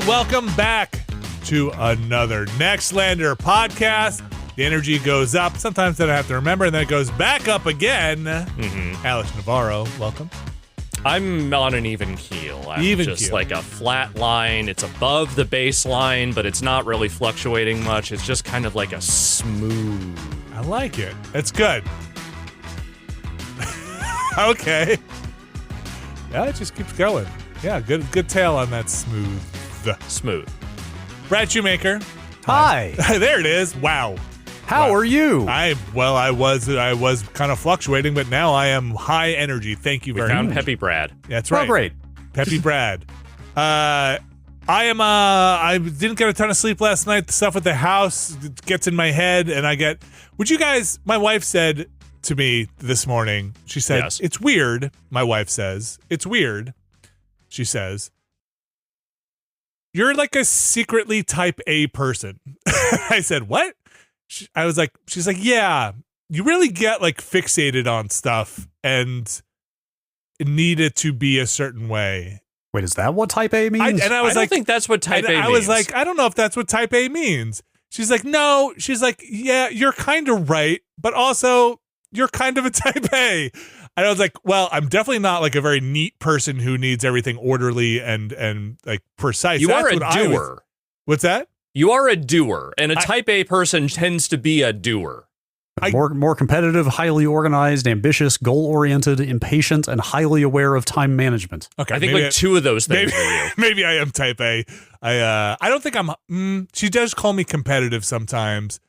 welcome back to another Nextlander podcast. The energy goes up. Sometimes I have to remember, and then it goes back up again. Alex Navarro, welcome. I'm on an even keel. I'm Even just keel. like a flat line. It's above the baseline, but it's not really fluctuating much. It's just kind of like a smooth. I like it. It's good. Okay. Yeah, it just keeps going. Yeah, good tail on that smooth. Smooth. Brad Shoemaker. Hi. There it is. Wow. How are you? I was kind of fluctuating, but now I am high energy. Thank you We very found much. Peppy Brad. That's right. Oh, great. Peppy Brad. I didn't get a ton of sleep last night. The stuff with the house gets in my head, and my wife said to me this morning, she said, Yes. It's weird. My wife says, it's weird. She says, you're like a secretly type A person. I said, what? She's like, yeah, you really get like fixated on stuff and need it to be a certain way. Wait, is that what type A means? I I don't think that's what type A means. I was like, I don't know if that's what type A means. She's like, no. She's like, yeah, you're kind of right, but also you're kind of a type A. And I was like, well, I'm definitely not like a very neat person who needs everything orderly and like precise. You That's are what a I was- doer. What's that? You are a doer, and a type A person tends to be a doer. more competitive, highly organized, ambitious, goal-oriented, impatient, and highly aware of time management. Okay, I think maybe like two of those things maybe, are you. maybe I am type A. I don't think I'm. She does call me competitive sometimes,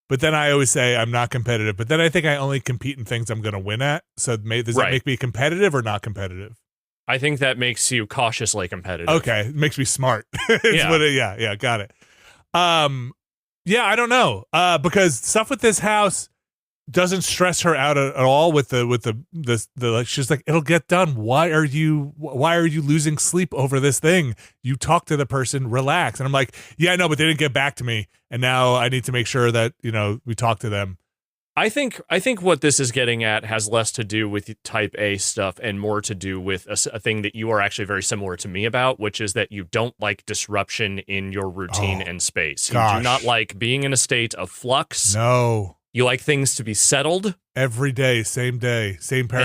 but then I always say I'm not competitive. But then I think I only compete in things I'm going to win at. So does that Right. make me competitive or not competitive? I think that makes you cautiously competitive. Okay, it makes me smart. Yeah. Yeah, got it. Yeah, I don't know. Because stuff with this house doesn't stress her out at all with the like, she's like, it'll get done. Why are you losing sleep over this thing? You talk to the person, relax. And I'm like, yeah, I know, but they didn't get back to me. And now I need to make sure that, we talk to them. I think what this is getting at has less to do with type A stuff and more to do with a thing that you are actually very similar to me about, which is that you don't like disruption in your routine and space. Gosh. You do not like being in a state of flux. No. You like things to be settled. Every day, same pair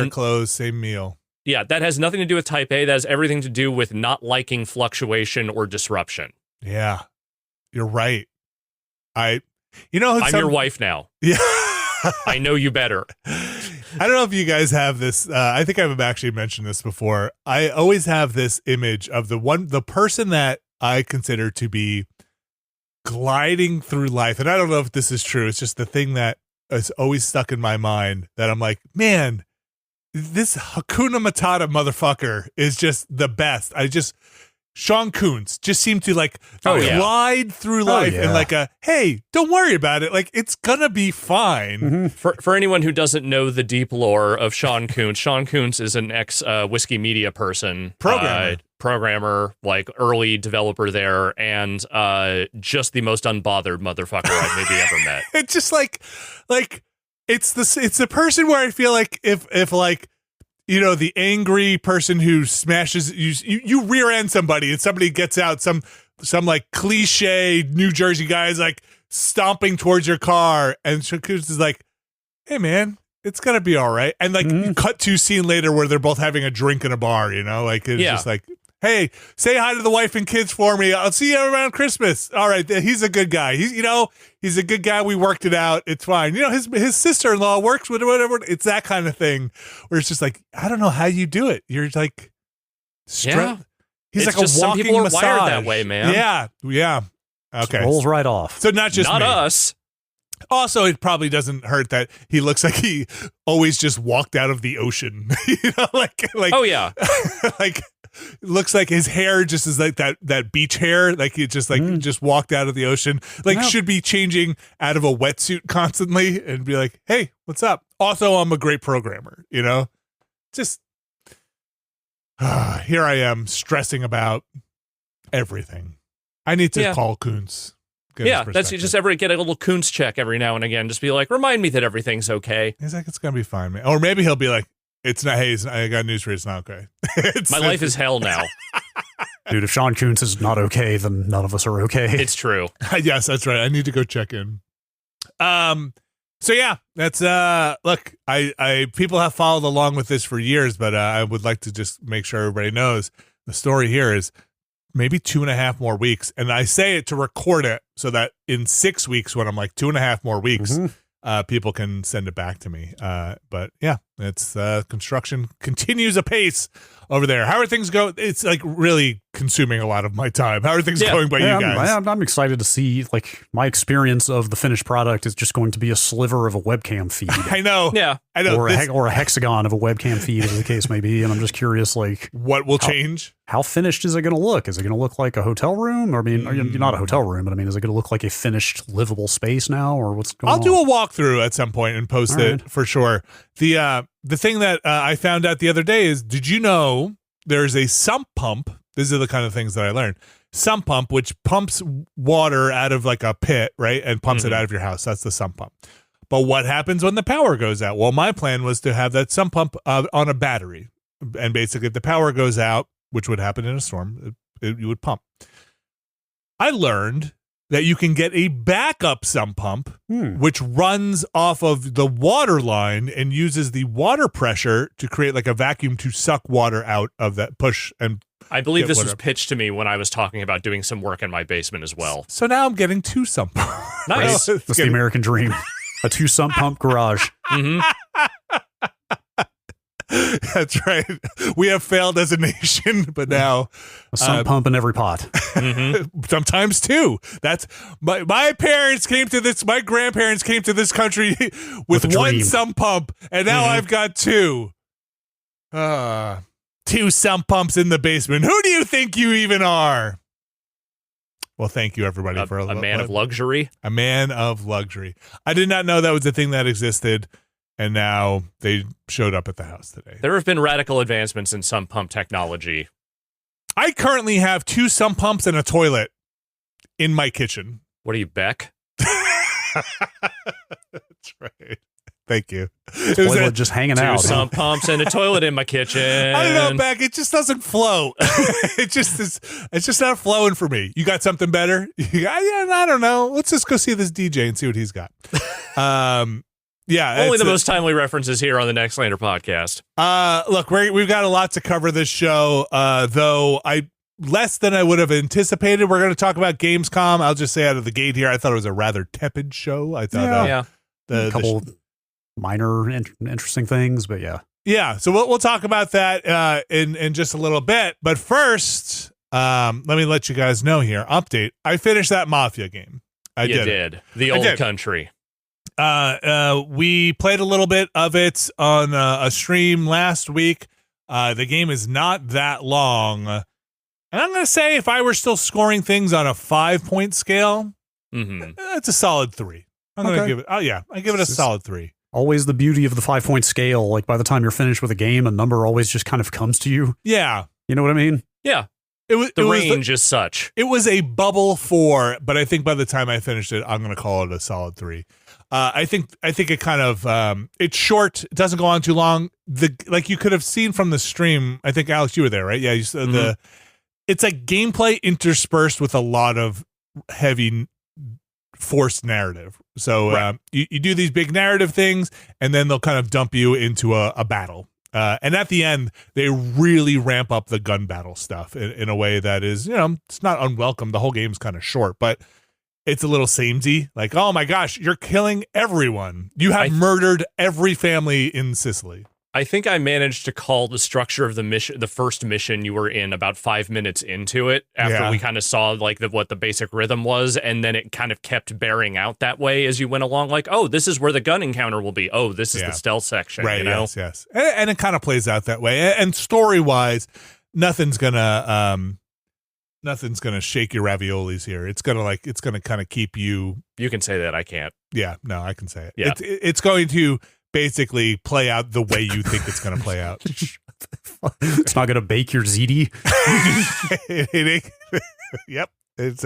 of clothes, same meal. Yeah, that has nothing to do with type A. That has everything to do with not liking fluctuation or disruption. Yeah. You're right. I'm your wife now. Yeah. I know you better. I don't know if you guys have this. I think I've actually mentioned this before. I always have this image of the person that I consider to be gliding through life. And I don't know if this is true. It's just the thing that is always stuck in my mind that I'm like, man, this Hakuna Matata motherfucker is just the best. Sean Coonce just seemed to like glide through life and like hey, don't worry about it. Like, it's gonna be fine. Mm-hmm. For anyone who doesn't know the deep lore of Sean Coonce is an ex Whiskey Media person, programmer, like early developer there, and just the most unbothered motherfucker I've maybe ever met. It's just like it's the person where I feel like if like, the angry person who smashes you rear end somebody and somebody gets out, some like cliche New Jersey guy is like stomping towards your car, and Shakus is like, hey man, it's gonna be all right. And like you cut to scene later where they're both having a drink in a bar, like it's just like, hey, say hi to the wife and kids for me. I'll see you around Christmas. All right, he's a good guy. He's a good guy. We worked it out. It's fine. His sister-in-law works with whatever. It's that kind of thing where it's just like, I don't know how you do it. You're like, Yeah. He's It's like just a some walking people are massage. wired that way, man. Yeah. Okay. Rolls right off. So not just Not me. us. Also, it probably doesn't hurt that he looks like he always just walked out of the ocean. Like Oh yeah. like looks like his hair just is like that beach hair, like he just just walked out of the ocean, like should be changing out of a wetsuit constantly and be like, hey, what's up? Also, I'm a great programmer, just here I am stressing about everything. I need to call Coonce. That's just get a little Coonce check every now and again. Just be like, remind me that everything's okay. He's like, it's gonna be fine, man. Or maybe he'll be like, it's not. Hey, I got news for you. It's not okay. My life is hell now. Dude, if Sean Coonce is not okay, then none of us are okay. It's true. Yes, that's right. I need to go check in. So yeah, that's look, I people have followed along with this for years, but I would like to just make sure everybody knows the story here is maybe 2.5 more weeks. And I say it to record it so that in 6 weeks, when I'm like 2.5 more weeks, people can send it back to me. But yeah, it's construction continues apace over there. How are things going? It's like really consuming a lot of my time. How are things going by you guys? I'm excited to see, like, my experience of the finished product is just going to be a sliver of a webcam feed. I know. Yeah. I know. Or a hexagon of a webcam feed, as the case may be. And I'm just curious, like, what will change? How finished is it going to look? Is it going to look like a hotel room? Or, I mean, not a hotel room, but I mean, is it going to look like a finished livable space now? Or what's going on? I'll do a walkthrough at some point and post it for sure. The thing that I found out the other day is, did you know there's a sump pump? These are the kind of things that I learned. Sump pump, which pumps water out of like a pit, right? And pumps it out of your house. That's the sump pump. But what happens when the power goes out? Well, my plan was to have that sump pump on a battery. And basically, if the power goes out, which would happen in a storm, you would pump. I learned that you can get a backup sump pump, which runs off of the water line and uses the water pressure to create like a vacuum to suck water out of that push. And I believe this was pitched to me when I was talking about doing some work in my basement as well. So now I'm getting 2 sump pumps. Nice. That's the American dream. A 2 sump pump garage. That's right. We have failed as a nation, but now a sump pump in every pot. Sometimes 2. That's my parents came to this. My grandparents came to this country with 1 sump pump, and now I've got 2. 2 sump pumps in the basement. Who do you think you even are? Well, thank you, everybody, for a man of luxury. A man of luxury. I did not know that was a thing that existed. And now they showed up at the house today. There have been radical advancements in sump pump technology. I currently have 2 sump pumps and a toilet in my kitchen. What are you, Beck? That's right. Thank you. Toilet just hanging 2 out. sump pumps and a toilet in my kitchen. I don't know, Beck. It just doesn't flow. It's just not flowing for me. You got something better? Yeah, I don't know. Let's just go see this DJ and see what he's got. Yeah, only the most timely references here on the Nextlander podcast. Look, we've got a lot to cover this show, though less than I would have anticipated. We're going to talk about Gamescom. I'll just say out of the gate here, I thought it was a rather tepid show. I thought, a couple minor interesting things, but yeah. So we'll talk about that in just a little bit. But first, let me let you guys know here. Update: I finished that Mafia game. I did. The old country. We played a little bit of it on a stream last week. The game is not that long. And I'm going to say if I were still scoring things on a 5-point scale, it's a solid 3. I'm going to give it, I give it a solid 3. Always the beauty of the 5-point scale. Like by the time you're finished with a game, a number always just kind of comes to you. Yeah. You know what I mean? Yeah. The range is such. It was a bubble 4, but I think by the time I finished it, I'm going to call it a solid 3. I think it kind of it's short. It doesn't go on too long. Like you could have seen from the stream. I think Alex, you were there, right? Yeah. You said it's like gameplay interspersed with a lot of heavy forced narrative. So you do these big narrative things, and then they'll kind of dump you into a battle. And at the end, they really ramp up the gun battle stuff in a way that is, it's not unwelcome. The whole game's kind of short, but it's a little samey. Like, oh my gosh, you're killing everyone. You have murdered every family in Sicily. I think I managed to call the structure of the mission, the first mission you were in, about 5 minutes into it after we kind of saw like what the basic rhythm was, and then it kind of kept bearing out that way as you went along. Like, oh, this is where the gun encounter will be. Oh, this is the stealth section. Right? You know? Yes. And it kind of plays out that way. And story wise, nothing's gonna shake your raviolis here. It's gonna kind of keep you. You can say that. I can't. Yeah, no, I can say it. Yeah. It's going to basically play out the way you think it's going to play out. It's not going to bake your ziti. Yep. It's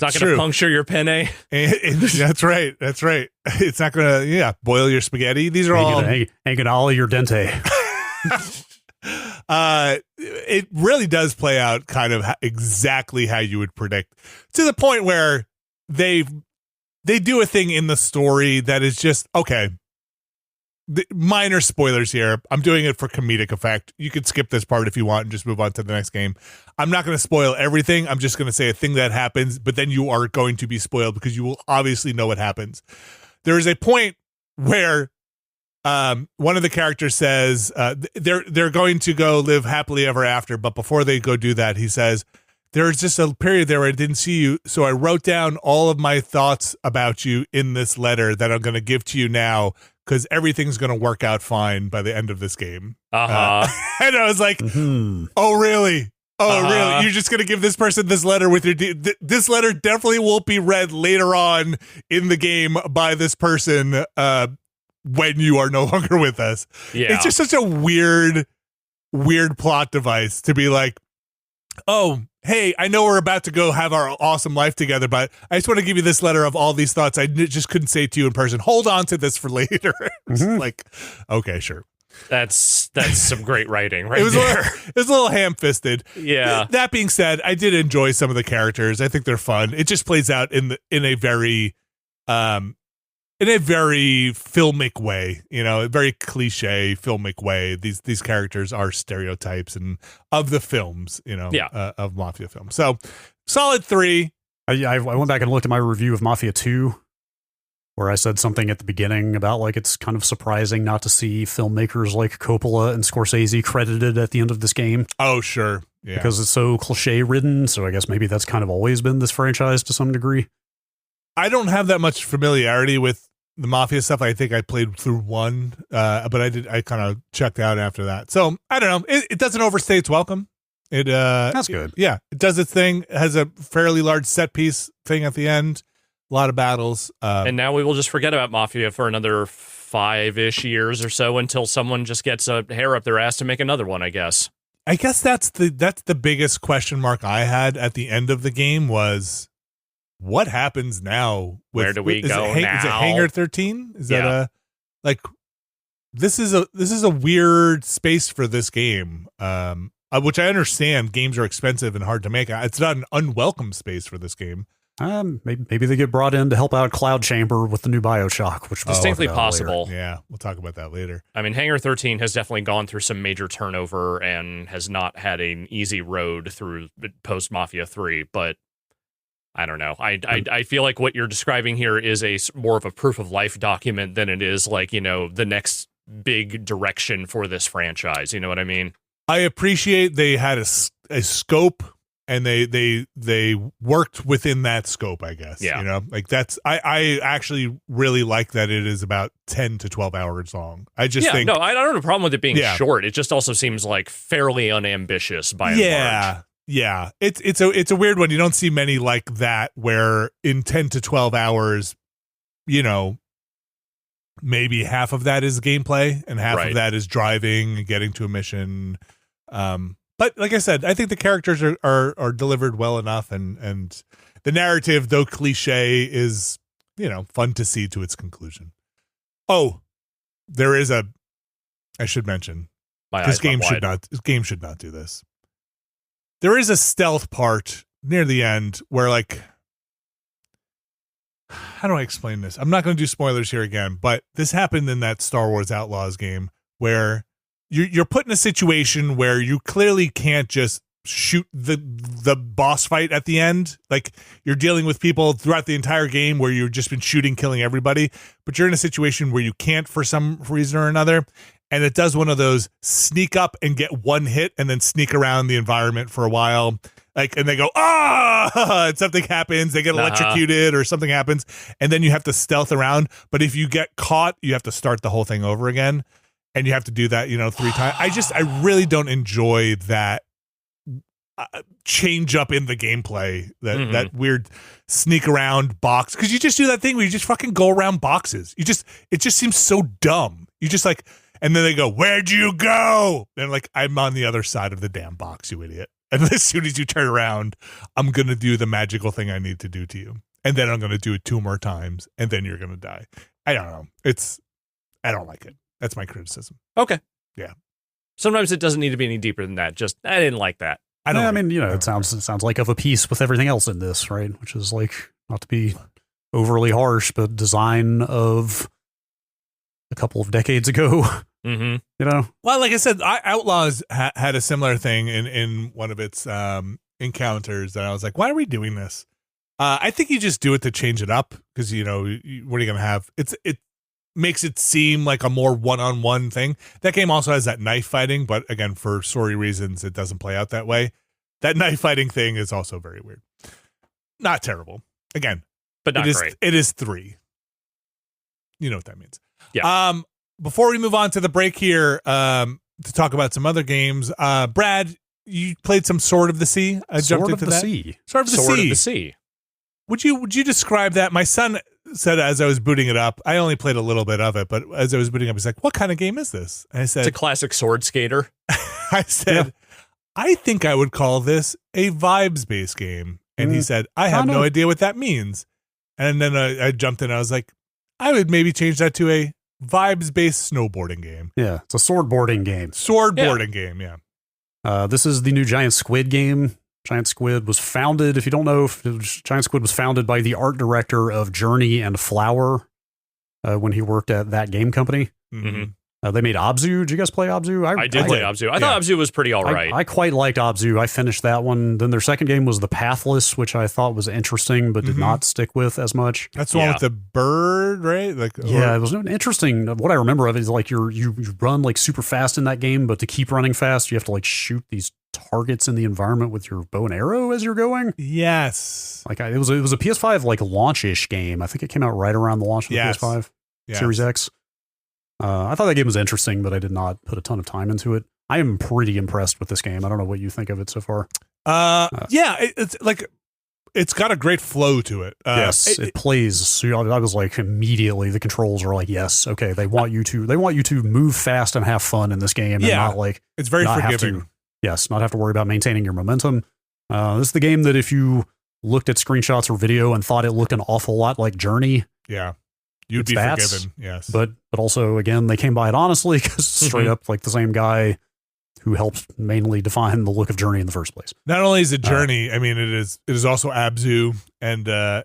not going to puncture your penne. That's right. It's not going to, boil your spaghetti. These are all. Ain't going to ollie your dente. It really does play out kind of exactly how you would predict, to the point where they do a thing in the story that is just okay. Minor spoilers here. I'm doing it for comedic effect. You could skip this part if you want and just move on to the next game. I'm not going to spoil everything. I'm just going to say a thing that happens, but then you are going to be spoiled because you will obviously know what happens. There is a point where one of the characters says they're going to go live happily ever after, but before they go do that, he says, there's just a period there where I didn't see you, so I wrote down all of my thoughts about you in this letter that I'm going to give to you now, because everything's going to work out fine by the end of this game. And I was like, oh, really? Oh, really? You're just going to give this person this letter with your... this letter definitely won't be read later on in the game by this person when you are no longer with us. Yeah. It's just such a weird plot device to be like, oh, hey, I know we're about to go have our awesome life together, but I just want to give you this letter of all these thoughts I just couldn't say to you in person. Hold on to this for later. Like, okay, sure. That's some great writing right there. It was a little ham-fisted. Yeah. That being said, I did enjoy some of the characters. I think they're fun. It just plays out in a very filmic way, a very cliche filmic way. These characters are stereotypes and of the films, of Mafia films. So solid 3. I went back and looked at my review of Mafia 2, where I said something at the beginning about like it's kind of surprising not to see filmmakers like Coppola and Scorsese credited at the end of this game. Oh, sure. Yeah. Because it's so cliche ridden. So I guess maybe that's kind of always been this franchise to some degree. I don't have that much familiarity with the Mafia stuff. I think I played through 1, but I kind of checked out after that. So I don't know. It doesn't overstay its welcome. That's good. It does its thing. It has a fairly large set piece thing at the end. A lot of battles. And now we will just forget about Mafia for another 5-ish years or so until someone just gets a hair up their ass to make another one, I guess. I guess that's the biggest question mark I had at the end of the game was, what happens now? Where do we go now? Is it Hangar 13? Is that this is a weird space for this game, which I understand games are expensive and hard to make. It's not an unwelcome space for this game. Maybe they get brought in to help out Cloud Chamber with the new BioShock, which was distinctly possible. Later. Yeah, we'll talk about that later. I mean, Hangar 13 has definitely gone through some major turnover and has not had an easy road through post Mafia 3, but I don't know. I feel like what you're describing here is more of a proof of life document than it is like, the next big direction for this franchise. You know what I mean? I appreciate they had a scope and they worked within that scope, I guess. Yeah. Like that's, I actually really like that it is about 10 to 12 hours long. I just think. No, I don't have a problem with it being short. It just also seems like fairly unambitious by and large. Yeah, it's a weird one. You don't see many like that where in 10 to 12 hours, maybe half of that is gameplay and half of that is driving and getting to a mission. But like I said, I think the characters are delivered well enough, and the narrative, though cliche, is fun to see to its conclusion. Oh, there is I should mention this game should not do this. There is a stealth part near the end where, like, how do I explain this? I'm not going to do spoilers here again, but this happened in that Star Wars Outlaws game where you're put in a situation where you clearly can't just shoot the boss fight at the end. Like, you're dealing with people throughout the entire game where you've just been shooting, killing everybody, but you're in a situation where you can't for some reason or another. And it does one of those sneak up and get one hit and then sneak around the environment for a while. Like, and they go, and something happens. They get electrocuted or something happens. And then you have to stealth around. But if you get caught, you have to start the whole thing over again. And you have to do that, 3 times. I really don't enjoy that change up in the gameplay, that weird sneak around box. Because you just do that thing where you just fucking go around boxes. It just seems so dumb. You just like... And then they go, where'd you go? And like, I'm on the other side of the damn box, you idiot. And as soon as you turn around, I'm going to do the magical thing I need to do to you. And then I'm going to do it 2 more times. And then you're going to die. I don't know. I don't like it. That's my criticism. Okay. Yeah. Sometimes it doesn't need to be any deeper than that. Just, I didn't like that. I mean, it sounds like of a piece with everything else in this, right? Which is like, not to be overly harsh, but design of a couple of decades ago. Mm-hmm. Well, like I said, Outlaws had a similar thing in one of its encounters, and I was like, why are we doing this? I think you just do it to change it up, because what are you going to have? It makes it seem like a more one-on-one thing. That game also has that knife fighting, but again, for story reasons, it doesn't play out that way. That knife fighting thing is also very weird. Not terrible. Again, but not great. It is 3. You know what that means. Yeah. Before we move on to the break here, to talk about some other games, Brad, you played some Sword of the Sea. Sword of the Sea. Sword of the Sea. Would you describe that? My son said as I was booting it up, I only played a little bit of it, but as I was booting up, he's like, "What kind of game is this?" And I said, "It's a classic sword skater." I said, "I think I would call this a vibes-based game." And he said, "I have no idea what that means." And then I jumped in. I was like, "I would maybe change that to a vibes-based snowboarding game." Yeah, it's a swordboarding game. Swordboarding game, yeah. This is the new Giant Squid game. Giant Squid was founded, if you don't know, Giant Squid was founded by the art director of Journey and Flower when he worked at that game company. Mm-hmm. They made Abzu. Did you guys play Abzu? I did play Abzu. I thought Abzu was pretty all right. I quite liked Abzu. I finished that one. Then their second game was The Pathless, which I thought was interesting, but did not stick with as much. That's the one with the bird, right? It was interesting. What I remember of it is like you run like super fast in that game, but to keep running fast, you have to like shoot these targets in the environment with your bow and arrow as you're going. Yes. Like it was a PS5 like launch-ish game. I think it came out right around the launch of the PS5 Series X. I thought that game was interesting, but I did not put a ton of time into it. I am pretty impressed with this game. I don't know what you think of it so far. It's like it's got a great flow to it. Yes, it plays. So I was like immediately the controls are like, yes, okay. They want you to move fast and have fun in this game, and not like it's very forgiving. Not have to worry about maintaining your momentum. This is the game that if you looked at screenshots or video and thought it looked an awful lot like Journey, you'd be forgiven. Yes, but also again, they came by it honestly because straight up like the same guy who helped mainly define the look of Journey in the first place. Not only is it Journey, I mean it is also Abzu, and there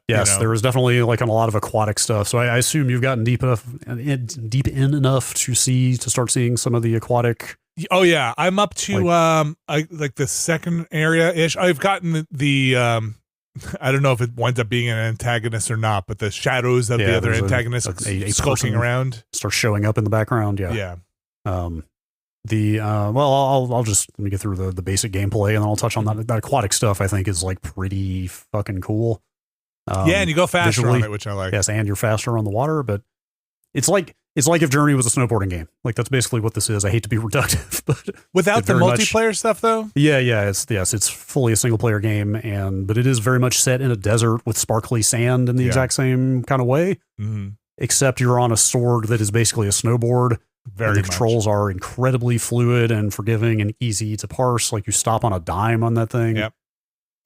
was definitely like a lot of aquatic stuff. So I assume you've gotten deep in enough to start seeing some of the aquatic. Oh yeah, I'm up to like the second area ish. I've gotten the I don't know if it winds up being an antagonist or not, but the shadows of the other antagonist skulking around start showing up in the background. Yeah. I'll just let me get through the basic gameplay and then I'll touch on that aquatic stuff. I think is like pretty fucking cool. And you go faster visually, on it, which I like. Yes, and you're faster on the water, but it's like if Journey was a snowboarding game. Like that's basically what this is. I hate to be reductive, but without the multiplayer stuff though. It's fully a single player game, but it is very much set in a desert with sparkly sand in the exact same kind of way. Mm-hmm. Except you're on a sword that is basically a snowboard. The controls are incredibly fluid and forgiving and easy to parse. Like you stop on a dime on that thing. Yep.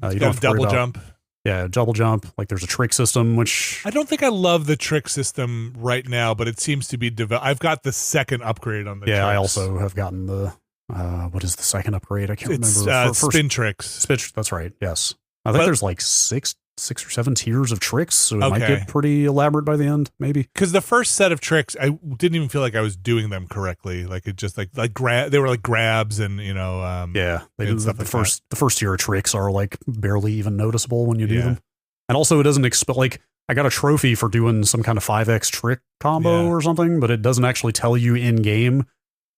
You don't have to double jump. Yeah, double jump. Like there's a trick system, which I don't think I love the trick system right now, but it seems to be developed. I've got the second upgrade on the tricks. I also have gotten the what is the second upgrade? I can't remember. Spin tricks. That's right. Yes. I think there's like six or seven tiers of tricks, so it might get pretty elaborate by the end, maybe. Because the first set of tricks, I didn't even feel like I was doing them correctly. Like it just they were like grabs and they did stuff the first tier of tricks are like barely even noticeable when you do them, and also it doesn't like I got a trophy for doing some kind of 5x trick combo or something, but it doesn't actually tell you in game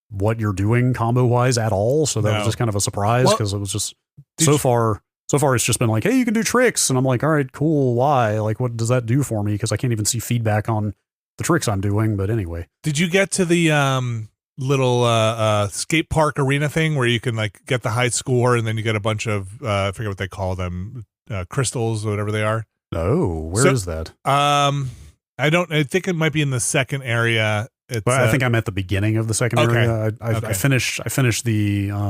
what you're doing combo wise at all. So that was just kind of a surprise because it was just So far, it's just been like, hey, you can do tricks. And I'm like, all right, cool. Why? Like, what does that do for me? Because I can't even see feedback on the tricks I'm doing. But anyway. Did you get to the little skate park arena thing where you can like get the high score and then you get a bunch of, I forget what they call them, crystals or whatever they are? No, where is that? I think it might be in the second area. But I think I'm at the beginning of the second area. I finished the,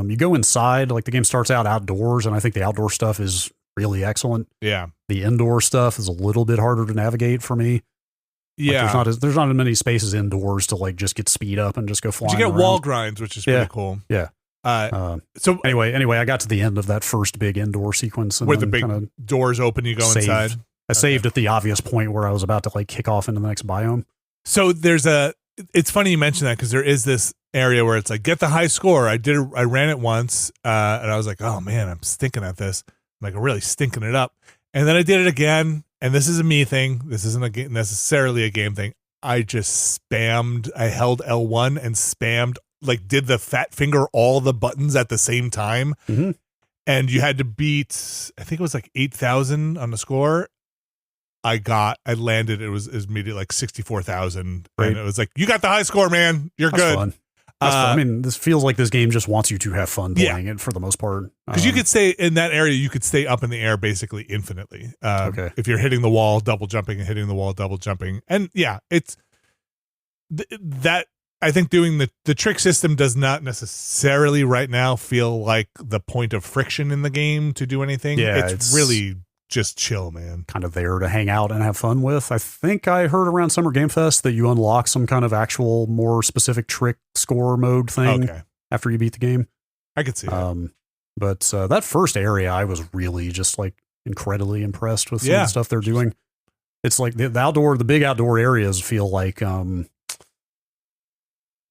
you go inside, like the game starts out outdoors, and I think the outdoor stuff is really excellent. Yeah. The indoor stuff is a little bit harder to navigate for me. Yeah, like there's not as many spaces indoors to like just get speed up and just go flying. But you get around. wall grinds, which is pretty cool. Yeah. So anyway, I got to the end of that first big indoor sequence, and where the big doors open, you go inside. I saved at the obvious point where I was about to like kick off into the next biome. So it's funny you mentioned that because there is this area where it's like get the high score. I ran it once, and I was like, oh man, I'm stinking at this. I'm like really stinking it up. And then I did it again. And this is a me thing. This isn't necessarily a game thing. I just spammed. I held L1 and spammed, like did the fat finger all the buttons at the same time. Mm-hmm. And you had to beat, I think it was like 8,000 on the score. I landed, it was immediately like 64,000. Right. And it was like, you got the high score, man. You're That's good. Fun. I mean, this feels like this game just wants you to have fun playing it for the most part. Because you could stay in that area, you could stay up in the air basically infinitely. Okay. If you're hitting the wall, double jumping, and hitting the wall, double jumping. And yeah, it's that I think doing the trick system does not necessarily right now feel like the point of friction in the game to do anything. Yeah, it's really just chill, man. Kind of there to hang out and have fun with. I think I heard around Summer Game Fest that you unlock some kind of actual more specific trick score mode thing after you beat the game. I could see that. But that first area, I was really just like incredibly impressed with some of the stuff they're doing. It's like the big outdoor areas feel like,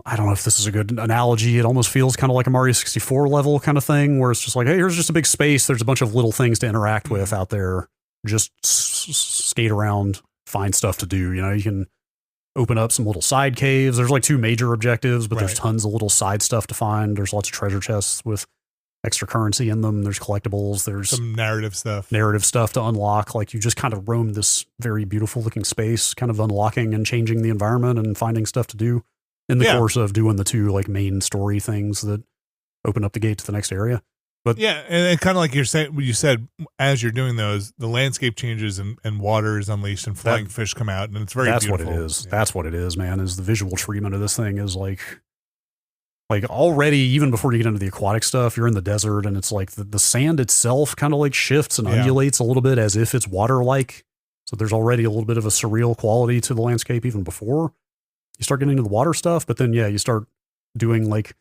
I don't know if this is a good analogy. It almost feels kind of like a Mario 64 level kind of thing where it's just like, hey, here's just a big space. There's a bunch of little things to interact with out there. Just skate around, find stuff to do. You know, you can open up some little side caves. There's like 2 major objectives, but there's tons of little side stuff to find. There's lots of treasure chests with extra currency in them. There's collectibles. There's some narrative stuff to unlock. Like you just kind of roam this very beautiful looking space, kind of unlocking and changing the environment and finding stuff to do in the course of doing the 2 like main story things that open up the gate to the next area. But yeah, and kind of like you said, as you're doing those, the landscape changes and water is unleashed and flying fish come out, and it's very beautiful. What it is. Yeah. That's what it is, man. Is the visual treatment of this thing is like already, even before you get into the aquatic stuff, you're in the desert, and it's like the sand itself kind of like shifts and undulates a little bit as if it's water-like. So there's already a little bit of a surreal quality to the landscape even before you start getting into the water stuff. But then, you start doing like,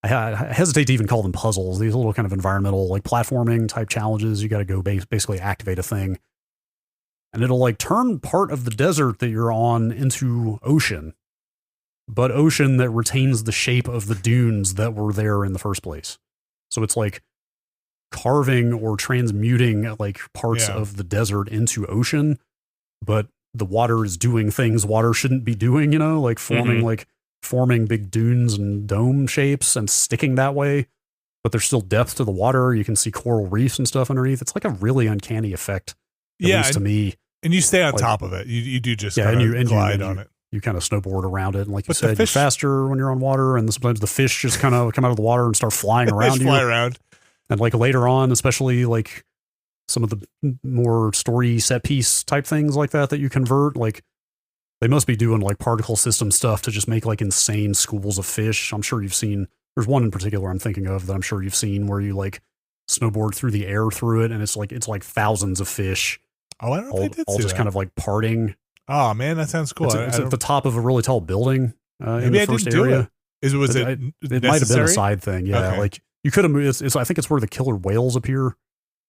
I hesitate to even call them puzzles, these little kind of environmental, like platforming type challenges. You got to go basically activate a thing, and it'll like turn part of the desert that you're on into ocean, but ocean that retains the shape of the dunes that were there in the first place. So it's like carving or transmuting like parts of the desert into ocean, but the water is doing things water shouldn't be doing, you know, like forming big dunes and dome shapes and sticking that way, but there's still depth to the water. You can see coral reefs and stuff underneath. It's like a really uncanny effect, at least to me. And you stay on top of it. You do just kind of glide on it. You kind of snowboard around it. And like you said, you're faster when you're on water, and sometimes the fish just kind of come out of the water and start flying around you. Fly around. And like later on, especially like some of the more story set piece type things like that you convert, like they must be doing like particle system stuff to just make like insane schools of fish. I'm sure you've seen, there's one in particular I'm thinking of that I'm sure you've seen where you like snowboard through the air through it, and it's like thousands of fish. Oh, I don't know if they did all just kind of like parting. Oh man, that sounds cool. It's at the top of a really tall building in the first area. It might have been a side thing. Yeah, okay. Like you could have moved. I think it's where the killer whales appear,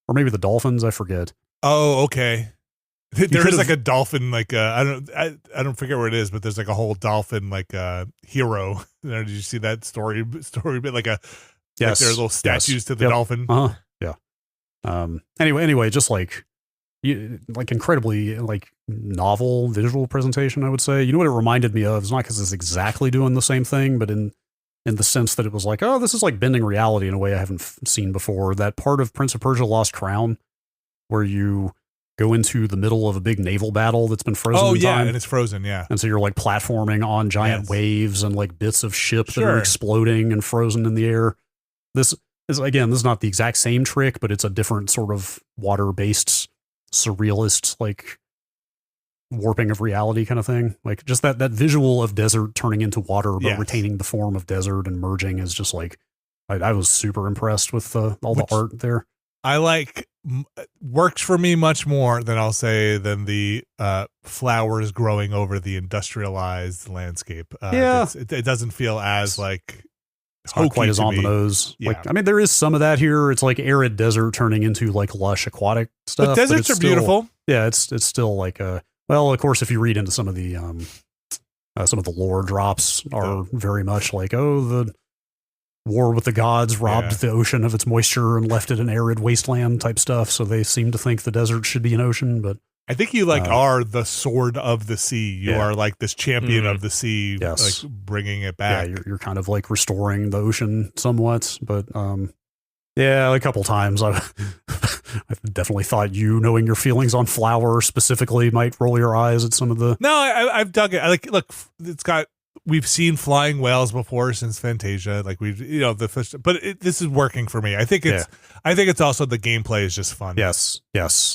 or maybe the dolphins. I forget. Oh, okay. There is like a dolphin, like I don't forget where it is, but there's like a whole dolphin like hero. Did you see that story bit? Like like there are little statues to the dolphin. Yeah. Anyway, just like incredibly like novel visual presentation, I would say. You know what it reminded me of? It's not because it's exactly doing the same thing, but in the sense that it was like, oh, this is like bending reality in a way I haven't seen before. That part of Prince of Persia: Lost Crown where you go into the middle of a big naval battle that's been frozen in time. And it's frozen, And so you're like platforming on giant waves and like bits of ship that are exploding and frozen in the air. This is not the exact same trick, but it's a different sort of water-based surrealist like warping of reality kind of thing. Like just that visual of desert turning into water but retaining the form of desert and merging is just like I was super impressed with all the art there. I like works for me much more than than the flowers growing over the industrialized landscape. It doesn't feel as like it's not quite as on the nose. Yeah. Like, I mean, there is some of that here. It's like arid desert turning into like lush aquatic stuff. But deserts are beautiful. Yeah, it's still like well, of course, if you read into some of the lore drops are very much like, the war with the gods robbed the ocean of its moisture and left it an arid wasteland type stuff. So they seem to think the desert should be an ocean, but I think you are the sword of the sea. You are like this champion of the sea, like bringing it back. Yeah, you're kind of like restoring the ocean somewhat, but a couple times I definitely thought knowing your feelings on flower specifically might roll your eyes at some of the. No, I've dug it. Look, we've seen flying whales before since Fantasia. Like the fish, but this is working for me. I think it's also the gameplay is just fun. Yes.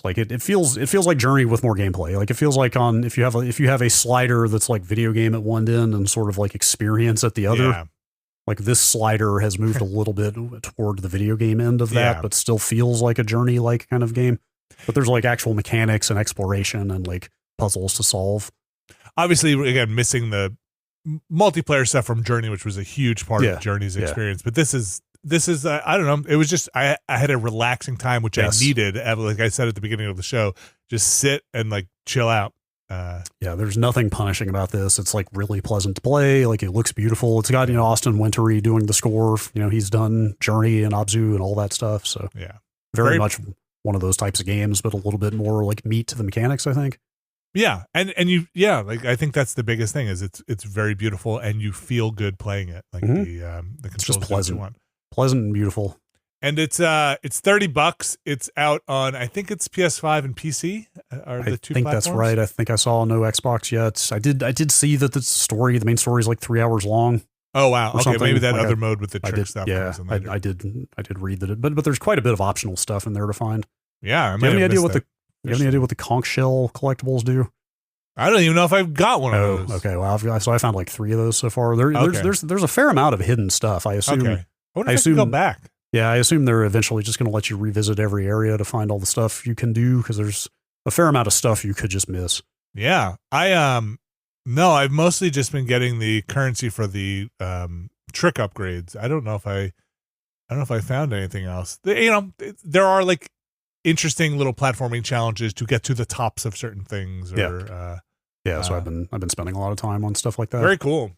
Like it feels like Journey with more gameplay. Like it feels like if you have a slider that's like video game at one end and sort of like experience at the other. Yeah. Like this slider has moved a little bit toward the video game end of that, but still feels like a Journey like kind of game. But there's like actual mechanics and exploration and like puzzles to solve. Obviously, again, missing the multiplayer stuff from Journey, which was a huge part of Journey's experience. But this is I don't know. It was just I had a relaxing time, which I needed. Like I said at the beginning of the show, just sit and like chill out. There's nothing punishing about this. It's like really pleasant to play. Like it looks beautiful. It's got Austin Wintory doing the score. He's done Journey and Abzu and all that stuff. So very much one of those types of games, but a little bit more like meat to the mechanics, I think. Yeah, and like I think that's the biggest thing is it's very beautiful and you feel good playing it. Like the it's just pleasant and beautiful. And it's $30. It's out on I think it's PS5 and PC are the two platforms. I think that's right. I think I saw no Xbox yet. I did see that the main story is like 3 hours long. Oh wow. Okay, maybe that like other mode with the trick stuff. Yeah, I did read that but there's quite a bit of optional stuff in there to find. Yeah, do you have any idea what the conch shell collectibles do? I don't even know if I've got one of those. Okay, well, so I found like 3 of those so far. There's a fair amount of hidden stuff. I assume. Okay. I wonder if I can go back. Yeah, I assume they're eventually just going to let you revisit every area to find all the stuff you can do because there's a fair amount of stuff you could just miss. Yeah, I've mostly just been getting the currency for the trick upgrades. I don't know if I found anything else. There are like interesting little platforming challenges to get to the tops of certain things. So I've been spending a lot of time on stuff like that. Very cool.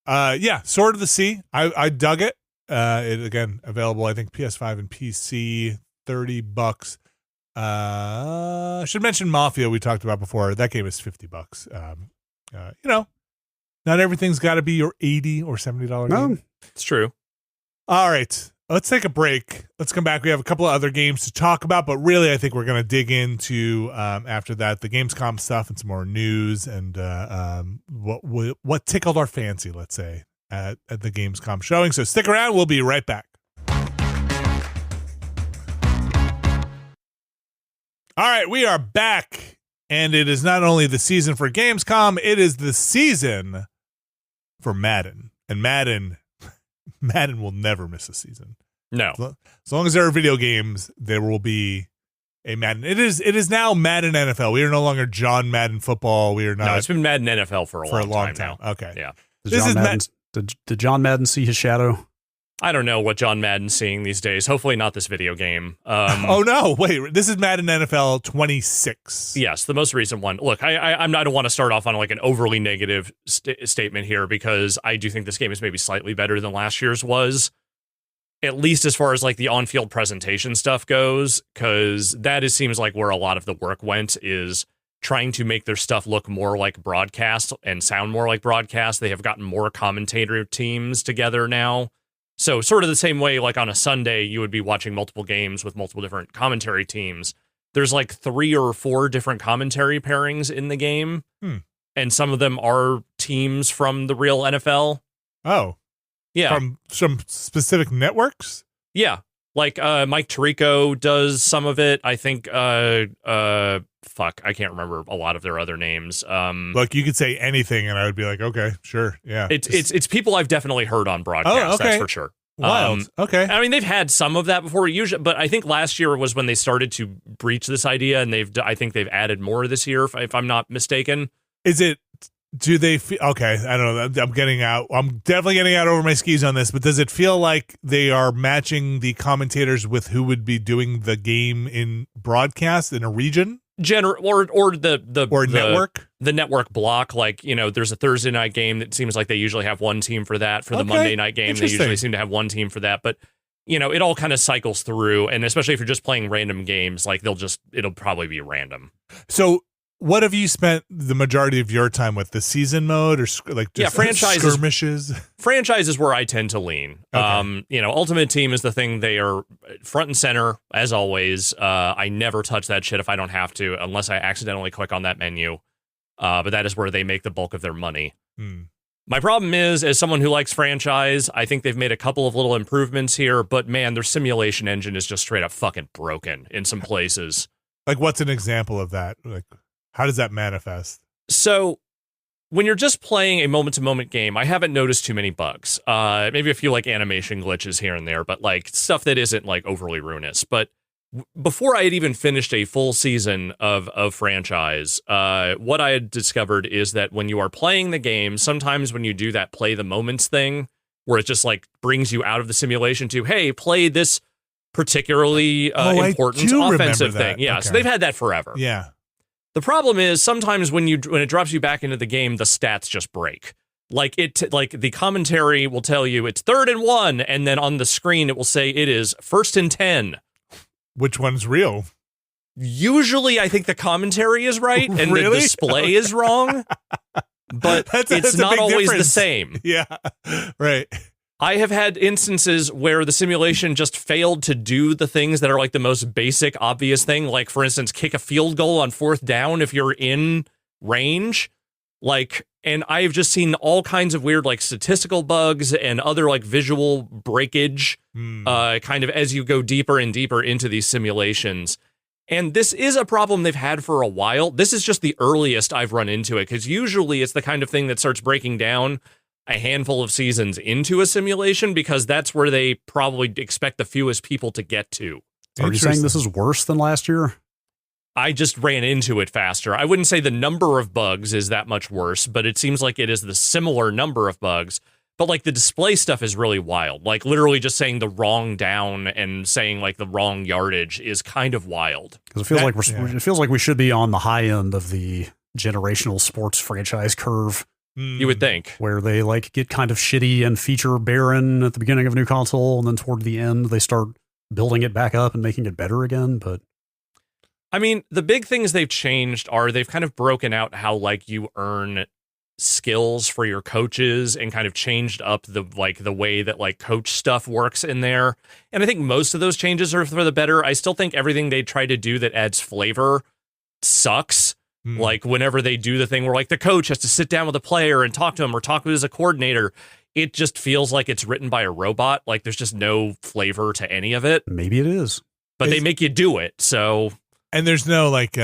Sword of the Sea. I dug it. It again available. I think PS5 and PC. $30. I should mention Mafia we talked about before. That game is $50. Not everything's got to be your $80 or $70 game. It's true. All right. Let's take a break. Let's come back. We have a couple of other games to talk about, but really I think we're going to dig into, after that, the Gamescom stuff and some more news and what tickled our fancy, let's say, at the Gamescom showing. So stick around. We'll be right back. All right, we are back. And it is not only the season for Gamescom, it is the season for Madden. And Madden will never miss a season. No. As long as there are video games, there will be a Madden. It is now Madden NFL. We are no longer John Madden football. We are not. No, it's been Madden NFL for a long time now. Okay. Yeah. Did John Madden see his shadow? I don't know what John Madden's seeing these days. Hopefully not this video game. Oh no! Wait, this is Madden NFL 26. Yes, the most recent one. Look, I don't want to start off on like an overly negative statement here because I do think this game is maybe slightly better than last year's was, at least as far as like the on-field presentation stuff goes, because that seems like where a lot of the work went is trying to make their stuff look more like broadcast and sound more like broadcast. They have gotten more commentator teams together now. So sort of the same way, like on a Sunday, you would be watching multiple games with multiple different commentary teams. There's like 3 or 4 different commentary pairings in the game. And some of them are teams from the real NFL. Oh. Yeah. From some specific networks? Yeah. Like Mike Tirico does some of it. I think, I can't remember a lot of their other names. Look, you could say anything and I would be like, okay, sure. Yeah. It's people I've definitely heard on broadcast. That's for sure. Wild. Okay. I mean, they've had some of that before, usually, but I think last year was when they started to breach this idea, and I think they've added more this year, if I'm not mistaken. Is it? Do they feel okay? I don't know. I'm getting out. I'm definitely getting out over my skis on this, but does it feel like they are matching the commentators with who would be doing the game in broadcast in a region? Or the network? The network block, like, you know, there's a Thursday night game that seems like they usually have one team for that. For the Monday night game, they usually seem to have one team for that. But, you know, it all kind of cycles through, and especially if you're just playing random games, like it'll probably be random. So what have you spent the majority of your time with? The season mode or like just skirmishes? Franchise is where I tend to lean. Okay. You know, Ultimate Team is the thing. They are front and center, as always. I never touch that shit if I don't have to, unless I accidentally click on that menu. But that is where they make the bulk of their money. My problem is, as someone who likes franchise, I think they've made a couple of little improvements here, but man, their simulation engine is just straight up fucking broken in some places. Like, what's an example of that? Like, how does that manifest? So, when you're just playing a moment-to-moment game, I haven't noticed too many bugs. Maybe a few, like, animation glitches here and there, but, like, stuff that isn't, like, overly ruinous. But before I had even finished a full season of franchise, what I had discovered is that when you are playing the game, sometimes when you do that play the moments thing, where it just, like, brings you out of the simulation to, hey, play this particularly important offensive thing. Yeah, okay. So they've had that forever. Yeah. The problem is sometimes when it drops you back into the game, the stats just break. Like the commentary will tell you it's 3rd and 1, and then on the screen it will say it is 1st and 10. Which one's real? Usually, I think the commentary is right and the display is wrong, but it's not always the same. Yeah, right. I have had instances where the simulation just failed to do the things that are like the most basic, obvious thing. Like, for instance, kick a field goal on 4th down if you're in range. Like, and I've just seen all kinds of weird, like, statistical bugs and other, like, visual breakage kind of as you go deeper and deeper into these simulations. And this is a problem they've had for a while. This is just the earliest I've run into it, because usually it's the kind of thing that starts breaking down a handful of seasons into a simulation, because that's where they probably expect the fewest people to get to. Are you saying this is worse than last year? I just ran into it faster. I wouldn't say the number of bugs is that much worse, but it seems like it is the similar number of bugs. But like the display stuff is really wild. Like literally just saying the wrong down and saying like the wrong yardage is kind of wild. Because it feels like we should be on the high end of the generational sports franchise curve. You would think. Where they like get kind of shitty and feature barren at the beginning of a new console, and then toward the end they start building it back up and making it better again. But I mean, the big things they've changed are they've kind of broken out how like you earn skills for your coaches and kind of changed up the way that like coach stuff works in there. And I think most of those changes are for the better. I still think everything they try to do that adds flavor sucks. Like whenever they do the thing where like the coach has to sit down with a player and talk to him or talk with his coordinator, it just feels like it's written by a robot. Like there's just no flavor to any of it. Maybe it is. But they make you do it. So, and there's no like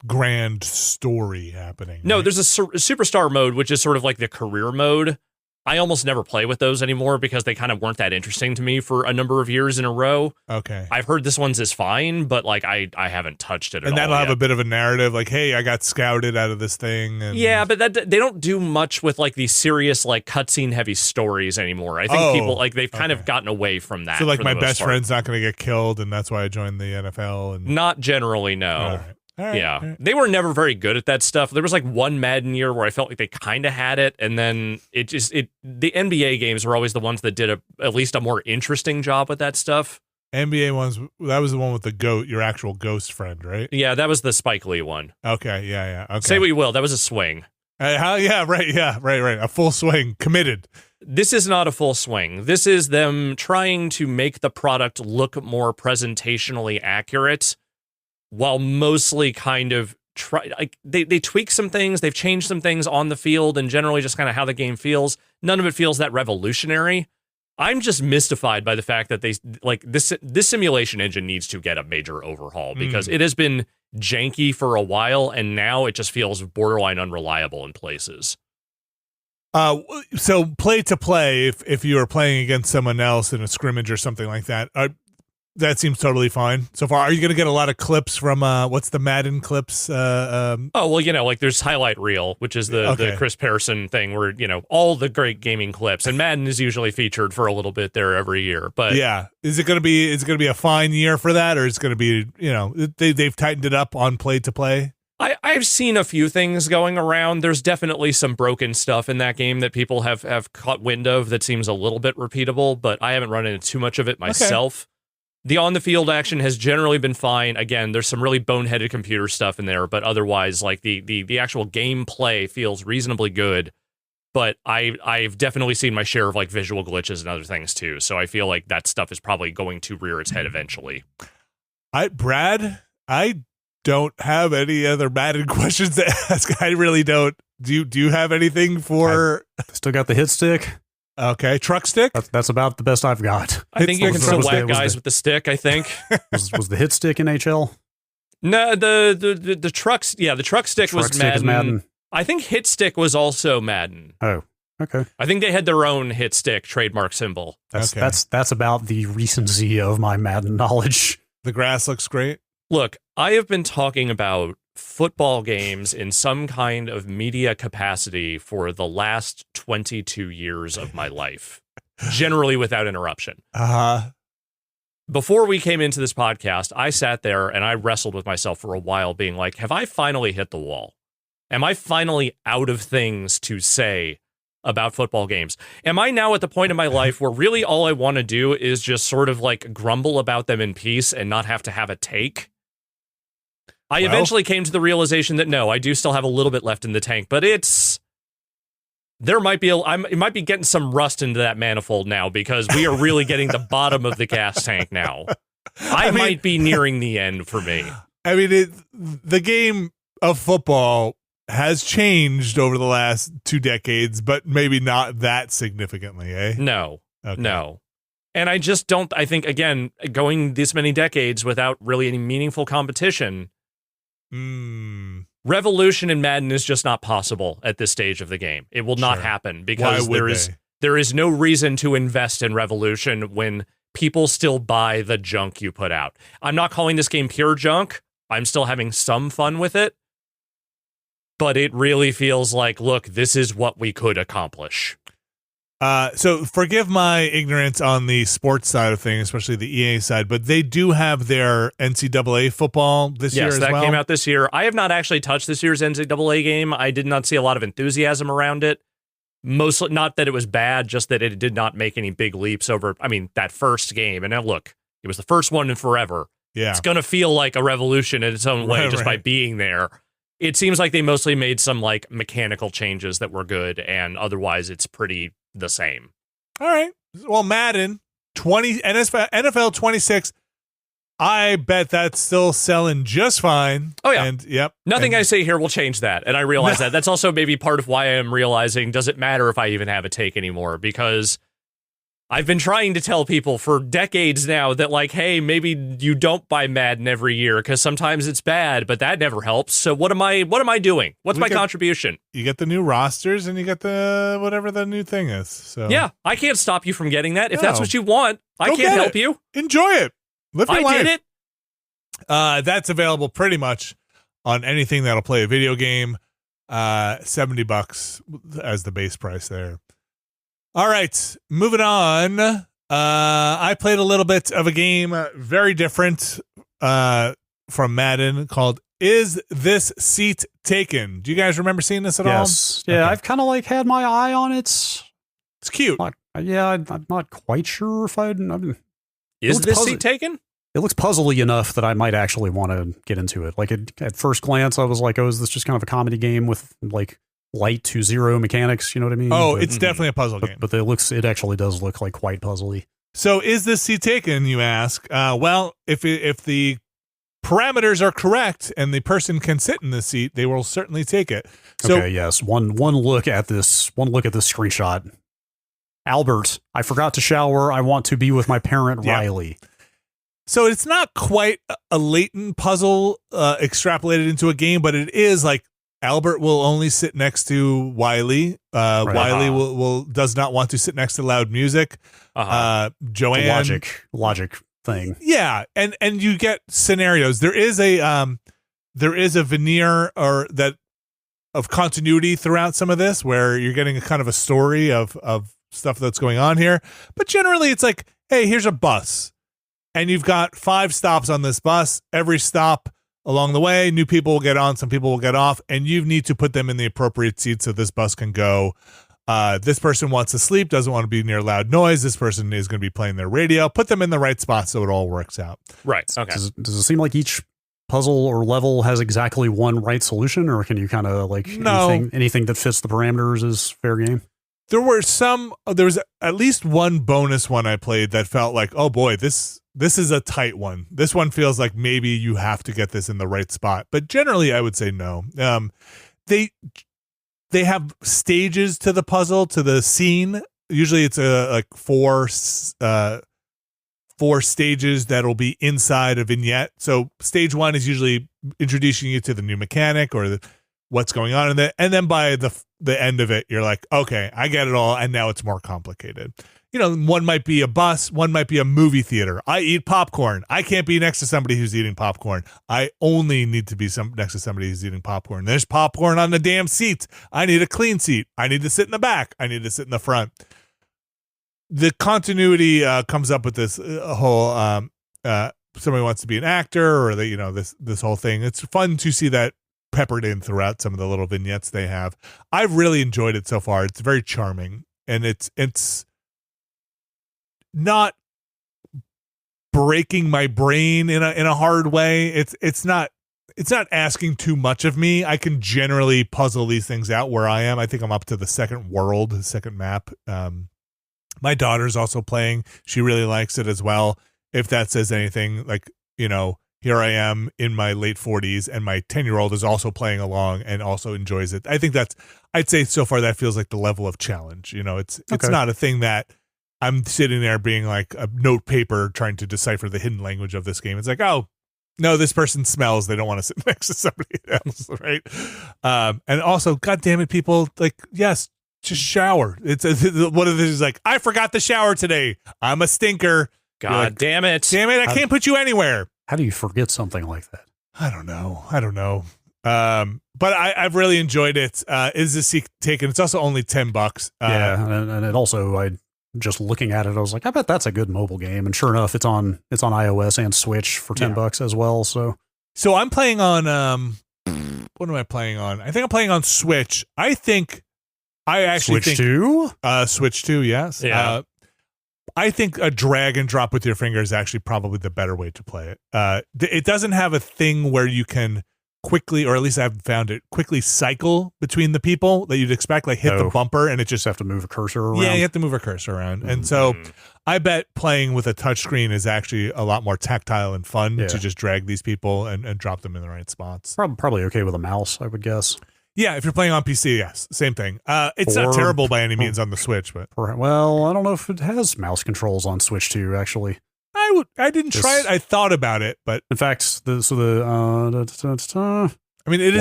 grand story happening. No, right? there's a superstar mode, which is sort of like the career mode. I almost never play with those anymore because they kind of weren't that interesting to me for a number of years in a row. Okay. I've heard this one's is fine, but like I haven't touched it at all. And that'll have a bit of a narrative like, hey, I got scouted out of this thing. And yeah, but they don't do much with like these serious like cutscene heavy stories anymore. I think people like they've kind of gotten away from that. So like my best friend's not going to get killed and that's why I joined the NFL. And not generally, no. All right. They were never very good at that stuff. There was like one Madden year where I felt like they kind of had it, and then the NBA games were always the ones that did at least a more interesting job with that stuff. NBA ones, that was the one with the goat, your actual ghost friend, right? Yeah, that was the Spike Lee one. Okay, yeah. Okay. Say what you will, that was a swing. Right. A full swing, committed. This is not a full swing. This is them trying to make the product look more presentationally accurate, while mostly kind of they tweak some things, they've changed some things on the field, and generally just kind of how the game feels. None of it feels that revolutionary. I'm just mystified by the fact that they like this simulation engine needs to get a major overhaul because it has been janky for a while, and now it just feels borderline unreliable in places. So play to play, if you are playing against someone else in a scrimmage or something like that, that seems totally fine so far. Are you going to get a lot of clips from what's the Madden clips? Oh, well, like there's highlight reel, which is the Chris Pearson thing where, all the great gaming clips, and Madden is usually featured for a little bit there every year. But yeah, is it going to be a fine year for that, or is it going to be, they've tightened it up on play to play? I've seen a few things going around. There's definitely some broken stuff in that game that people have caught wind of that seems a little bit repeatable, but I haven't run into too much of it myself. Okay. The on-the-field action has generally been fine. Again, there's some really boneheaded computer stuff in there, but otherwise, like the actual gameplay feels reasonably good. But I've definitely seen my share of like visual glitches and other things too. So I feel like that stuff is probably going to rear its head eventually. Brad, I don't have any other Madden questions to ask. I really don't. Do you have anything for? I still got the hit stick. Okay, truck stick. That's about the best I've got. I think you can still whack guys with the stick. I think was the hit stick in HL? No, the trucks. Yeah, the truck stick was Madden. I think hit stick was also Madden. Oh, okay. I think they had their own hit stick trademark symbol. That's about the recency of my Madden knowledge. The grass looks great. Look, I have been talking about football games in some kind of media capacity for the last 22 years of my life, generally without interruption. Before we came into this podcast, I sat there and I wrestled with myself for a while being like, have I finally hit the wall? Am I finally out of things to say about football games? Am I now at the point in my life where really all I want to do is just sort of like grumble about them in peace and not have to have a take? I eventually came to the realization that no, I do still have a little bit left in the tank, but it might be getting some rust into that manifold now because we are really getting the bottom of the gas tank now. I might be nearing the end for me. I mean, the game of football has changed over the last 2 decades, but maybe not that significantly, eh? No, no. And I just don't, I think, again, going this many decades without really any meaningful competition, revolution in Madden is just not possible at this stage of the game. It will not happen because there is no reason to invest in revolution when people still buy the junk you put out. I'm not calling this game pure junk. I'm still having some fun with it. But it really feels like, look, this is what we could accomplish. So forgive my ignorance on the sports side of things, especially the EA side, but they do have their NCAA football this year as well. Yes, that came out this year. I have not actually touched this year's NCAA game. I did not see a lot of enthusiasm around it. Mostly, not that it was bad, just that it did not make any big leaps over, that first game. And now look, it was the first one in forever. Yeah. It's going to feel like a revolution in its own way by being there. It seems like they mostly made some like mechanical changes that were good, and otherwise it's pretty the same. All right. Well, Madden NFL 26. I bet that's still selling just fine. Oh yeah. And yep. Nothing I say here will change that. And I realize that. That's also maybe part of why I am realizing, does it matter if I even have a take anymore? Because I've been trying to tell people for decades now that, like, hey, maybe you don't buy Madden every year because sometimes it's bad, but that never helps. So what am I doing? What's my contribution? You get the new rosters and you get the whatever the new thing is. So yeah, I can't stop you from getting that. If that's what you want, I can't help you. Enjoy it. Live your life. I did it. That's available pretty much on anything that'll play a video game. $70 as the base price there. All right, moving on. I played a little bit of a game very different from Madden called Is This Seat Taken? Do you guys remember seeing this at all? Yes. Yeah, okay. I've kind of like had my eye on it. It's cute. I'm not quite sure if Is this seat taken? It looks puzzly enough that I might actually want to get into it. Like at first glance, I was like, oh, is this just kind of a comedy game with like light to zero mechanics, you know what I mean? Oh, it's definitely a puzzle game. But it actually does look like quite puzzly. So is this seat taken, you ask? Well, if the parameters are correct and the person can sit in the seat, they will certainly take it. So, okay, yes. One look at this screenshot. Albert, I forgot to shower. I want to be with my parent, Riley. So it's not quite a latent puzzle extrapolated into a game, but it is like Albert will only sit next to Wiley. Wiley does not want to sit next to loud music. Joanne, logic thing. Yeah, and you get scenarios. There is a veneer of continuity throughout some of this, where you're getting a kind of a story of stuff that's going on here. But generally, it's like, hey, here's a bus, and you've got 5 stops on this bus. Every stop along the way, new people will get on, some people will get off, and you need to put them in the appropriate seat so this bus can go. This person wants to sleep, doesn't want to be near loud noise. This person is going to be playing their radio. Put them in the right spot so it all works out. Right. Okay. Does it seem like each puzzle or level has exactly one right solution, or can you kind of like anything that fits the parameters is fair game? There was at least one bonus one I played that felt like, oh boy, this is a tight one. This one feels like maybe you have to get this in the right spot. But generally, I would say no. They have stages to the puzzle, to the scene. Usually it's four stages that'll be inside a vignette. So stage 1 is usually introducing you to the new mechanic or what's going on in it. And then by the end of it, you're like, okay, I get it all. And now it's more complicated. You know, one might be a bus, one might be a movie theater. I eat popcorn. I can't be next to somebody who's eating popcorn. I only need to be next to somebody who's eating popcorn. There's popcorn on the damn seats. I need a clean seat. I need to sit in the back. I need to sit in the front. The continuity comes up with this whole somebody wants to be an actor, or this whole thing. It's fun to see that peppered in throughout some of the little vignettes they have. I've really enjoyed it so far. It's very charming, and it's not breaking my brain in a hard way. It's not asking too much of me. I can generally puzzle these things out where I am. I think I'm up to the second map. My daughter's also playing. She really likes it as well. If that says anything, like, here I am in my late 40s and my 10-year-old is also playing along and also enjoys it. I think I'd say so far that feels like the level of challenge. It's not a thing that I'm sitting there being like a note paper trying to decipher the hidden language of this game. It's like, oh, no, this person smells. They don't want to sit next to somebody else, right? And also, God damn it, people, like, yes, just shower. It's one of these like, I forgot the shower today. I'm a stinker. God damn it. Damn it, I can't put you anywhere. How do you forget something like that? I don't know. But I've really enjoyed it. Is this taken? It's also only $10. And it also, just looking at it, I was like, I bet that's a good mobile game. And sure enough, it's on iOS and Switch for $10 as well. So I'm playing on what am I playing on? I think I'm playing on Switch. Switch 2? Switch 2, yes. Yeah. I think a drag and drop with your finger is actually probably the better way to play it. It doesn't have a thing where you can quickly, or at least I've found it, quickly cycle between the people that you'd expect, like hit the bumper and it just have to move a cursor around. Yeah, you have to move a cursor around. Mm-hmm. And so I bet playing with a touchscreen is actually a lot more tactile and fun to just drag these people and drop them in the right spots. Probably okay with a mouse, I would guess. Yeah, if you're playing on PC, yes, same thing. It's not terrible by any means on the Switch, but well, I don't know if it has mouse controls on Switch 2, actually. I didn't try it. I thought about it, but in fact, it is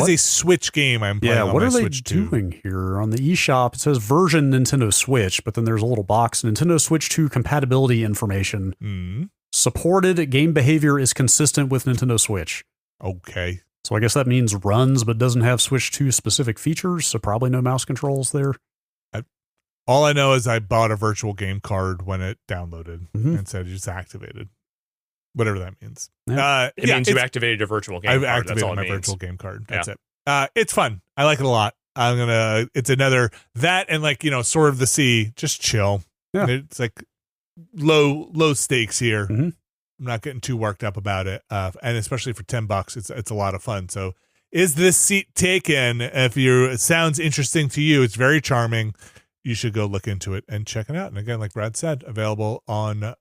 a Switch game. I'm playing on my Switch 2. What are they doing here on the eShop? It says version Nintendo Switch, but then there's a little box, Nintendo Switch 2 compatibility information. Supported game behavior is consistent with Nintendo Switch. Okay. So I guess that means runs, but doesn't have Switch 2 specific features, so probably no mouse controls there. All I know is I bought a virtual game card when it downloaded and said it's activated. Whatever that means. Yeah. It means you activated your virtual game card. I've activated my virtual game card. That's it. It's fun. I like it a lot. It's another, that and like, Sword of the Sea, just chill. Yeah. It's like low stakes here. Mm-hmm. I'm not getting too worked up about it. And especially for $10, it's a lot of fun. So is this seat taken? It sounds interesting to you, it's very charming. You should go look into it and check it out. And again, like Brad said, available on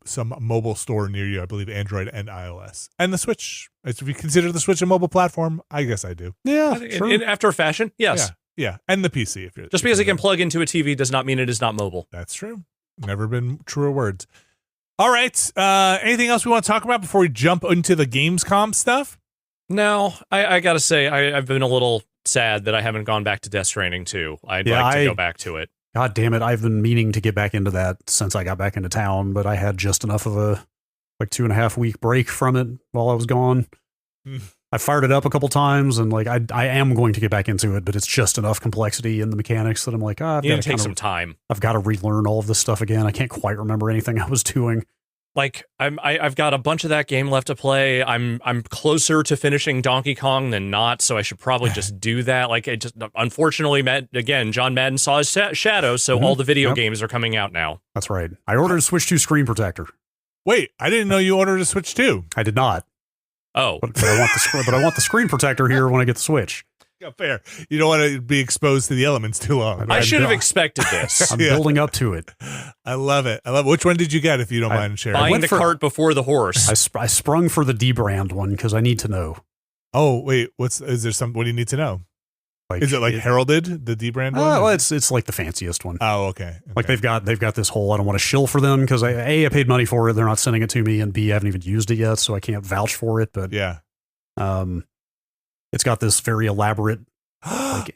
some mobile store near you. I believe Android and iOS. And the Switch. If you consider the Switch a mobile platform, I guess I do. Yeah, after a fashion, yes. Yeah, and the PC. If you're just because it can plug into a TV does not mean it is not mobile. That's true. Never been truer words. All right. Anything else we want to talk about before we jump into the Gamescom stuff? No, I gotta say, I've been a little sad that I haven't gone back to Death Stranding 2. I'd like to go back to it. God damn it, I've been meaning to get back into that since I got back into town, but I had just enough of a 2.5 week break from it while I was gone. I fired it up a couple times, and I am going to get back into it, but it's just enough complexity in the mechanics that I'm like, I've got to take some time. I've got to relearn all of this stuff again. I can't quite remember anything I was doing. Like I've got a bunch of that game left to play. I'm closer to finishing Donkey Kong than not, so I should probably just do that. Like it just unfortunately, John Madden saw his shadow, so all the video games are coming out now. That's right. I ordered a Switch 2 screen protector. Wait, I didn't know you ordered a Switch 2. I did not. Oh, but I want the screen protector here when I get the Switch. Yeah, fair. You don't want to be exposed to the elements too long. I should have expected this. I'm building up to it. I love it. Which one did you get, if you don't mind sharing? Buying the cart before the horse. I sprung for the D-brand one because I need to know. Oh, wait. What do you need to know? Is it heralded, the D-brand one? Well, it's like the fanciest one. Oh, okay. Like they've got this whole, I don't want to shill for them because I paid money for it. They're not sending it to me, and B, I haven't even used it yet, so I can't vouch for it. But yeah, it's got this very elaborate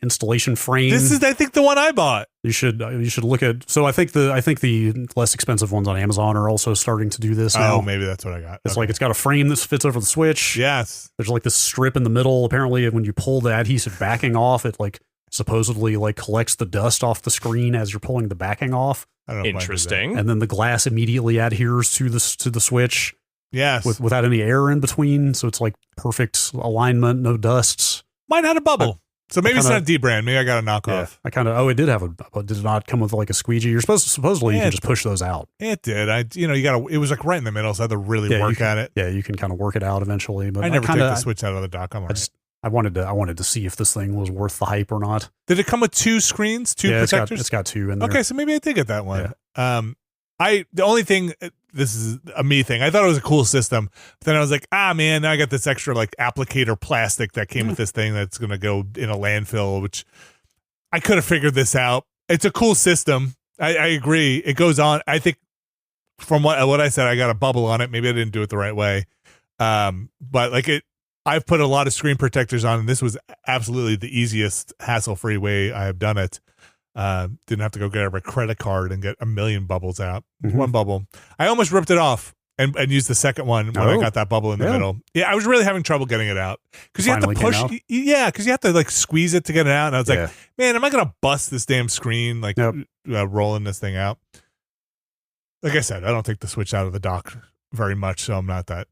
installation frame. This is, I think, the one I bought. You should look at. So I think the less expensive ones on Amazon are also starting to do this now. Oh, maybe that's what I got. It's it's got a frame that fits over the Switch. Yes. There's this strip in the middle. Apparently, when you pull the adhesive backing off, it supposedly collects the dust off the screen as you're pulling the backing off. I don't know. Interesting. And then the glass immediately adheres to the Switch. Yes. Without any air in between, so it's perfect alignment, no dusts. Mine had a bubble. So maybe it's not a D brand. Maybe I got a knockoff. It did have did it not come with a squeegee? You're supposedly you can just push those out. It did. it was right in the middle, so I had to really work at it. Yeah, you can kind of work it out eventually. But I never took the Switch out of the dock. I wanted to see if this thing was worth the hype or not. Did it come with two screens, two protectors? It's got two in there. Okay, so maybe I did get that one. Yeah. The only thing, this is a me thing, I thought it was a cool system, but then I was like, man, now I got this extra applicator plastic that came with this thing that's going to go in a landfill, which I could have figured this out. It's a cool system. I agree. It goes on. I think from what I said, I got a bubble on it. Maybe I didn't do it the right way. But I've put a lot of screen protectors on, and this was absolutely the easiest, hassle-free way I have done it. Didn't have to go get a credit card and get a million bubbles out. One bubble. I almost ripped it off and used the second one when I got that bubble in the middle. Yeah, I was really having trouble getting it out because you have to push. Yeah, because you have to squeeze it to get it out. And I was like, man, am I gonna bust this damn screen rolling this thing out? Like I said, I don't take the Switch out of the dock very much, so I'm not that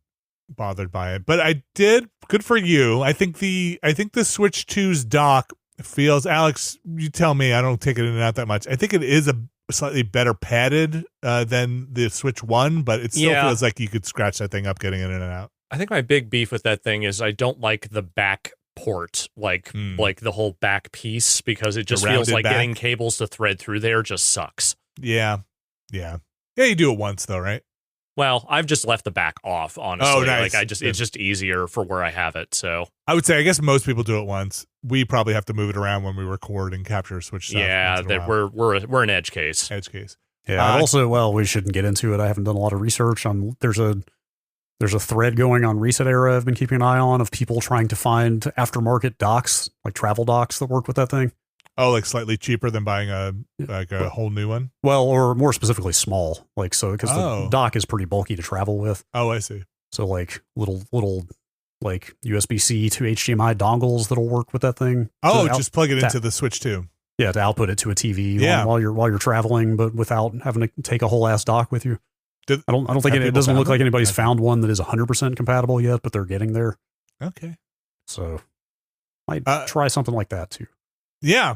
bothered by it. But I did. Good for you. I think the Switch 2's dock feels, Alex, you tell me, I don't take it in and out that much. I think it is a slightly better padded than the Switch 1, but it still feels like you could scratch that thing up getting in and out. I think my big beef with that thing is I don't like the back port, like the whole back piece, because it just feels like getting cables to thread through there just sucks. Yeah, you do it once though, right? Well, I've just left the back off, honestly. Oh, nice. It's just easier for where I have it. So I would say, I guess most people do it once. We probably have to move it around when we record and capture Switch stuff. Yeah, we're an edge case. Yeah. Also, we shouldn't get into it. I haven't done a lot of research on. There's a thread going on Reset Era I've been keeping an eye on of people trying to find aftermarket docks, like travel docks that work with that thing. Oh, slightly cheaper than buying a whole new one? Well, or more specifically small. Because the dock is pretty bulky to travel with. Oh, I see. So little USB-C to HDMI dongles that'll work with that thing. Oh, just plug it into the Switch 2. Yeah, to output it to a TV while you're traveling, but without having to take a whole ass dock with you. I don't think it doesn't look like anybody's found one that is 100% compatible yet, but they're getting there. Okay. So might try something like that too. Yeah.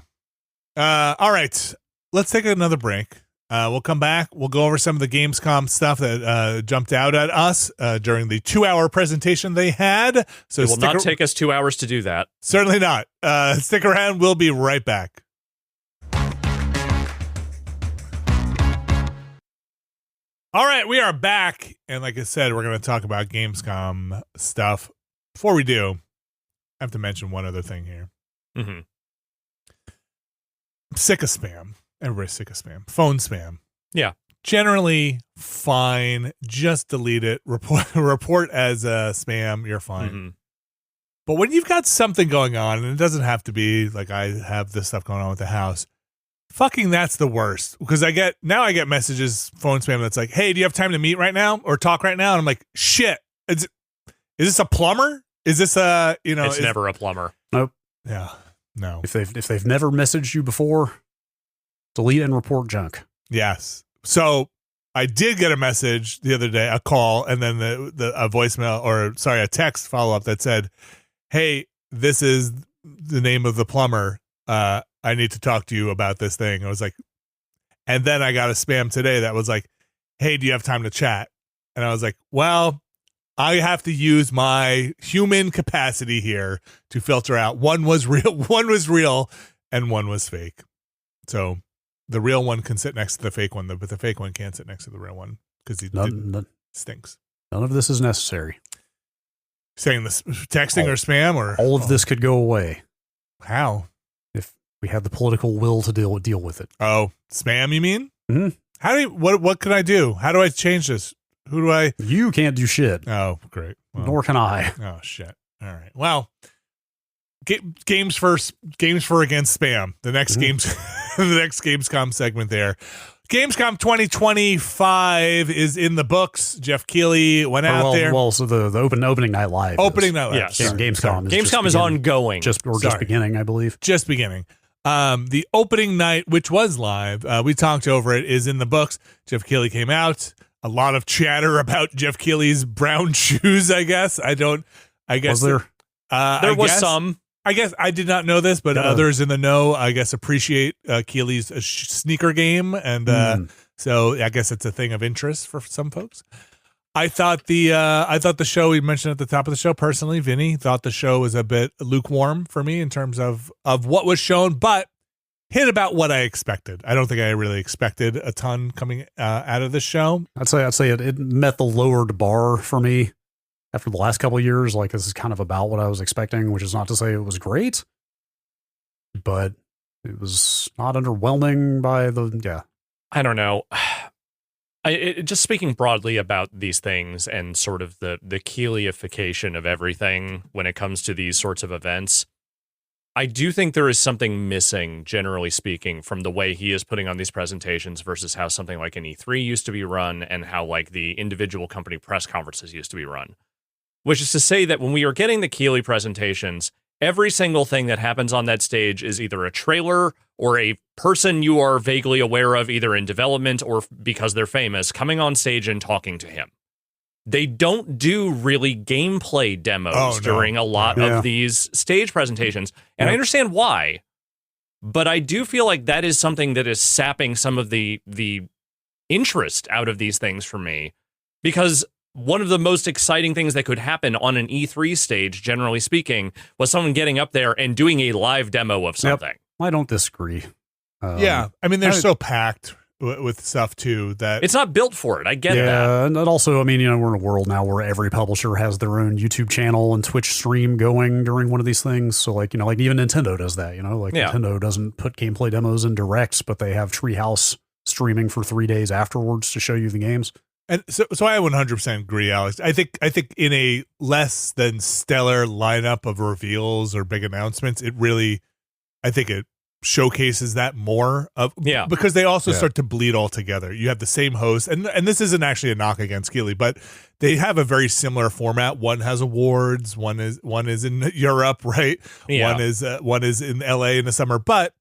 All right. Let's take another break. We'll come back. We'll go over some of the Gamescom stuff that jumped out at us during the 2-hour presentation they had. So it will not take us 2 hours to do that. Certainly not. Stick around. We'll be right back. All right, we are back. And like I said, we're going to talk about Gamescom stuff. Before we do, I have to mention one other thing here. Mm-hmm. I'm sick of spam. Everybody's sick of spam. Phone spam. Yeah. Generally fine. Just delete it. Report as spam. You're fine. Mm-hmm. But when you've got something going on, and it doesn't have to be like I have this stuff going on with the house, fucking that's the worst. Because I get messages, phone spam that's like, hey, do you have time to meet right now or talk right now? And I'm like, shit, is this a plumber? Is this It's never a plumber. Nope. Yeah. No. If they've never messaged you before, delete and report junk. Yes. So I did get a message the other day, a call, and then a voicemail a text follow up that said, hey, this is the name of the plumber. I need to talk to you about this thing. I was like, and then I got a spam today that was like, hey, do you have time to chat? And I was like, well, I have to use my human capacity here to filter out. One was real, and one was fake. So the real one can sit next to the fake one, but the fake one can't sit next to the real one because he stinks. None of this is necessary. Saying this texting or spam or all of this could go away. How? If we had the political will to deal with it. Oh, spam, you mean? Mm-hmm. What can I do? How do I change this? Who do I? You can't do shit. Oh, great. Well, nor can I. Oh, shit. All right. Well, games for against spam. The next the next Gamescom segment there. Gamescom 2025 is in the books. Jeff Keighley went out there. Well, so the opening night live. Yes. Gamescom is ongoing. Just beginning, I believe. Just beginning. The opening night, which was live, we talked over it, is in the books. Jeff Keighley came out. A lot of chatter about Jeff Keighley's brown shoes, I guess. Was there? There was some. I guess I did not know this, but others in the know, I guess, appreciate Keighley's sneaker game, and so I guess it's a thing of interest for some folks. I thought the show, we mentioned at the top of the show, personally, Vinny thought the show was a bit lukewarm for me in terms of what was shown, but hit about what I expected. I don't think I really expected a ton coming out of this show. I'd say it met the lowered bar for me. After the last couple of years, like this is kind of about what I was expecting, which is not to say it was great, but it was not underwhelming I don't know. Just speaking broadly about these things and sort of the Keighley-ification of everything when it comes to these sorts of events, I do think there is something missing, generally speaking, from the way he is putting on these presentations versus how something like an E3 used to be run and how like the individual company press conferences used to be run. Which is to say that when we are getting the Keighley presentations, every single thing that happens on that stage is either a trailer or a person you are vaguely aware of, either in development or because they're famous, coming on stage and talking to him. They don't do really gameplay demos during a lot of these stage presentations. And I understand why, but I do feel like that is something that is sapping some of the interest out of these things for me, because one of the most exciting things that could happen on an E3 stage, generally speaking, was someone getting up there and doing a live demo of something. Yep. I don't disagree. I mean, they're so packed with stuff, too, that it's not built for it. I get that. Yeah, and also, I mean, we're in a world now where every publisher has their own YouTube channel and Twitch stream going during one of these things. So, like even Nintendo does that, Nintendo doesn't put gameplay demos in directs, but they have Treehouse streaming for 3 days afterwards to show you the games. And so I 100% agree, Alex. I think in a less than stellar lineup of reveals or big announcements, I think it showcases that more because they also start to bleed all together. You have the same host, and this isn't actually a knock against Keighley, but they have a very similar format. One has awards, one is in Europe, right? Yeah. One is in LA in the summer, but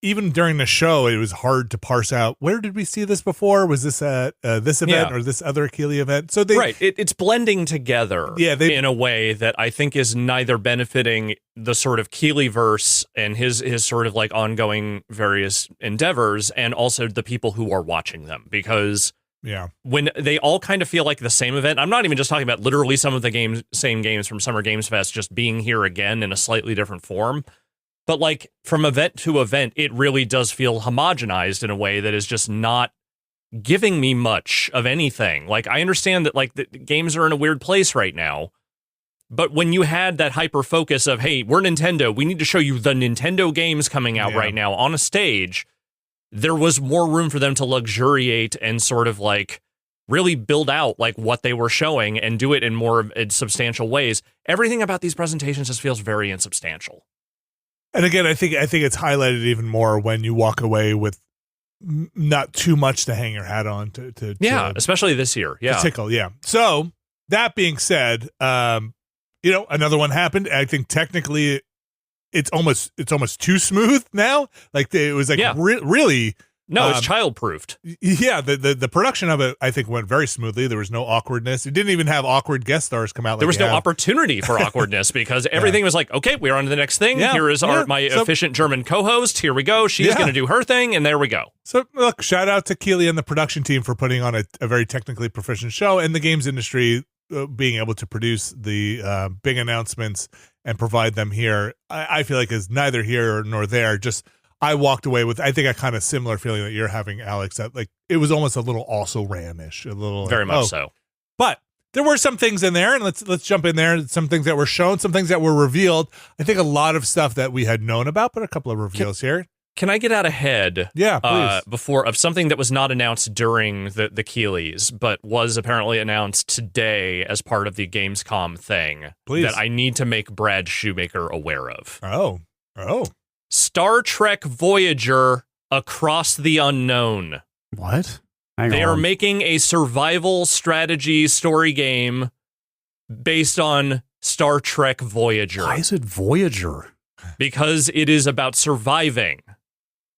even during the show, it was hard to parse out, where did we see this before? Was this at this event or this other Keighley event? So it's blending together in a way that I think is neither benefiting the sort of Keighley-verse and his sort of like ongoing various endeavors, and also the people who are watching them. Because when they all kind of feel like the same event, I'm not even just talking about literally some of the same games from Summer Games Fest just being here again in a slightly different form. But like from event to event, it really does feel homogenized in a way that is just not giving me much of anything. Like I understand that like the games are in a weird place right now, but when you had that hyper focus of, hey, we're Nintendo, we need to show you the Nintendo games coming out right now on a stage, there was more room for them to luxuriate and sort of like really build out like what they were showing and do it in more substantial ways. Everything about these presentations just feels very insubstantial. And again, I think it's highlighted even more when you walk away with not too much to hang your hat on to especially this year. Yeah. To tickle. Yeah. So that being said, another one happened. I think technically it's almost too smooth now. Like it was like really. No, it's child-proofed. Yeah, the production of it, I think, went very smoothly. There was no awkwardness. It didn't even have awkward guest stars come out. There was no opportunity for awkwardness because everything was like, okay, we're on to the next thing. Yeah, here is my efficient German co-host. Here we go. She's going to do her thing, and there we go. So, look, shout out to Keely and the production team for putting on a very technically proficient show, and the games industry being able to produce the big announcements and provide them here. I feel like is neither here nor there. Just I walked away with, I think, a kind of similar feeling that you're having, Alex, that like it was almost a little also ran-ish, a little very much so. But there were some things in there, and let's jump in there. Some things that were shown, some things that were revealed. I think a lot of stuff that we had known about, but a couple of reveals here. Can I get out ahead? Yeah, please. Of something that was not announced during the Keeleys, but was apparently announced today as part of the Gamescom thing. Please. That I need to make Brad Shoemaker aware of. Oh. Star Trek Voyager Across the Unknown. What? They are making a survival strategy story game based on Star Trek Voyager. Why is it Voyager? Because it is about surviving.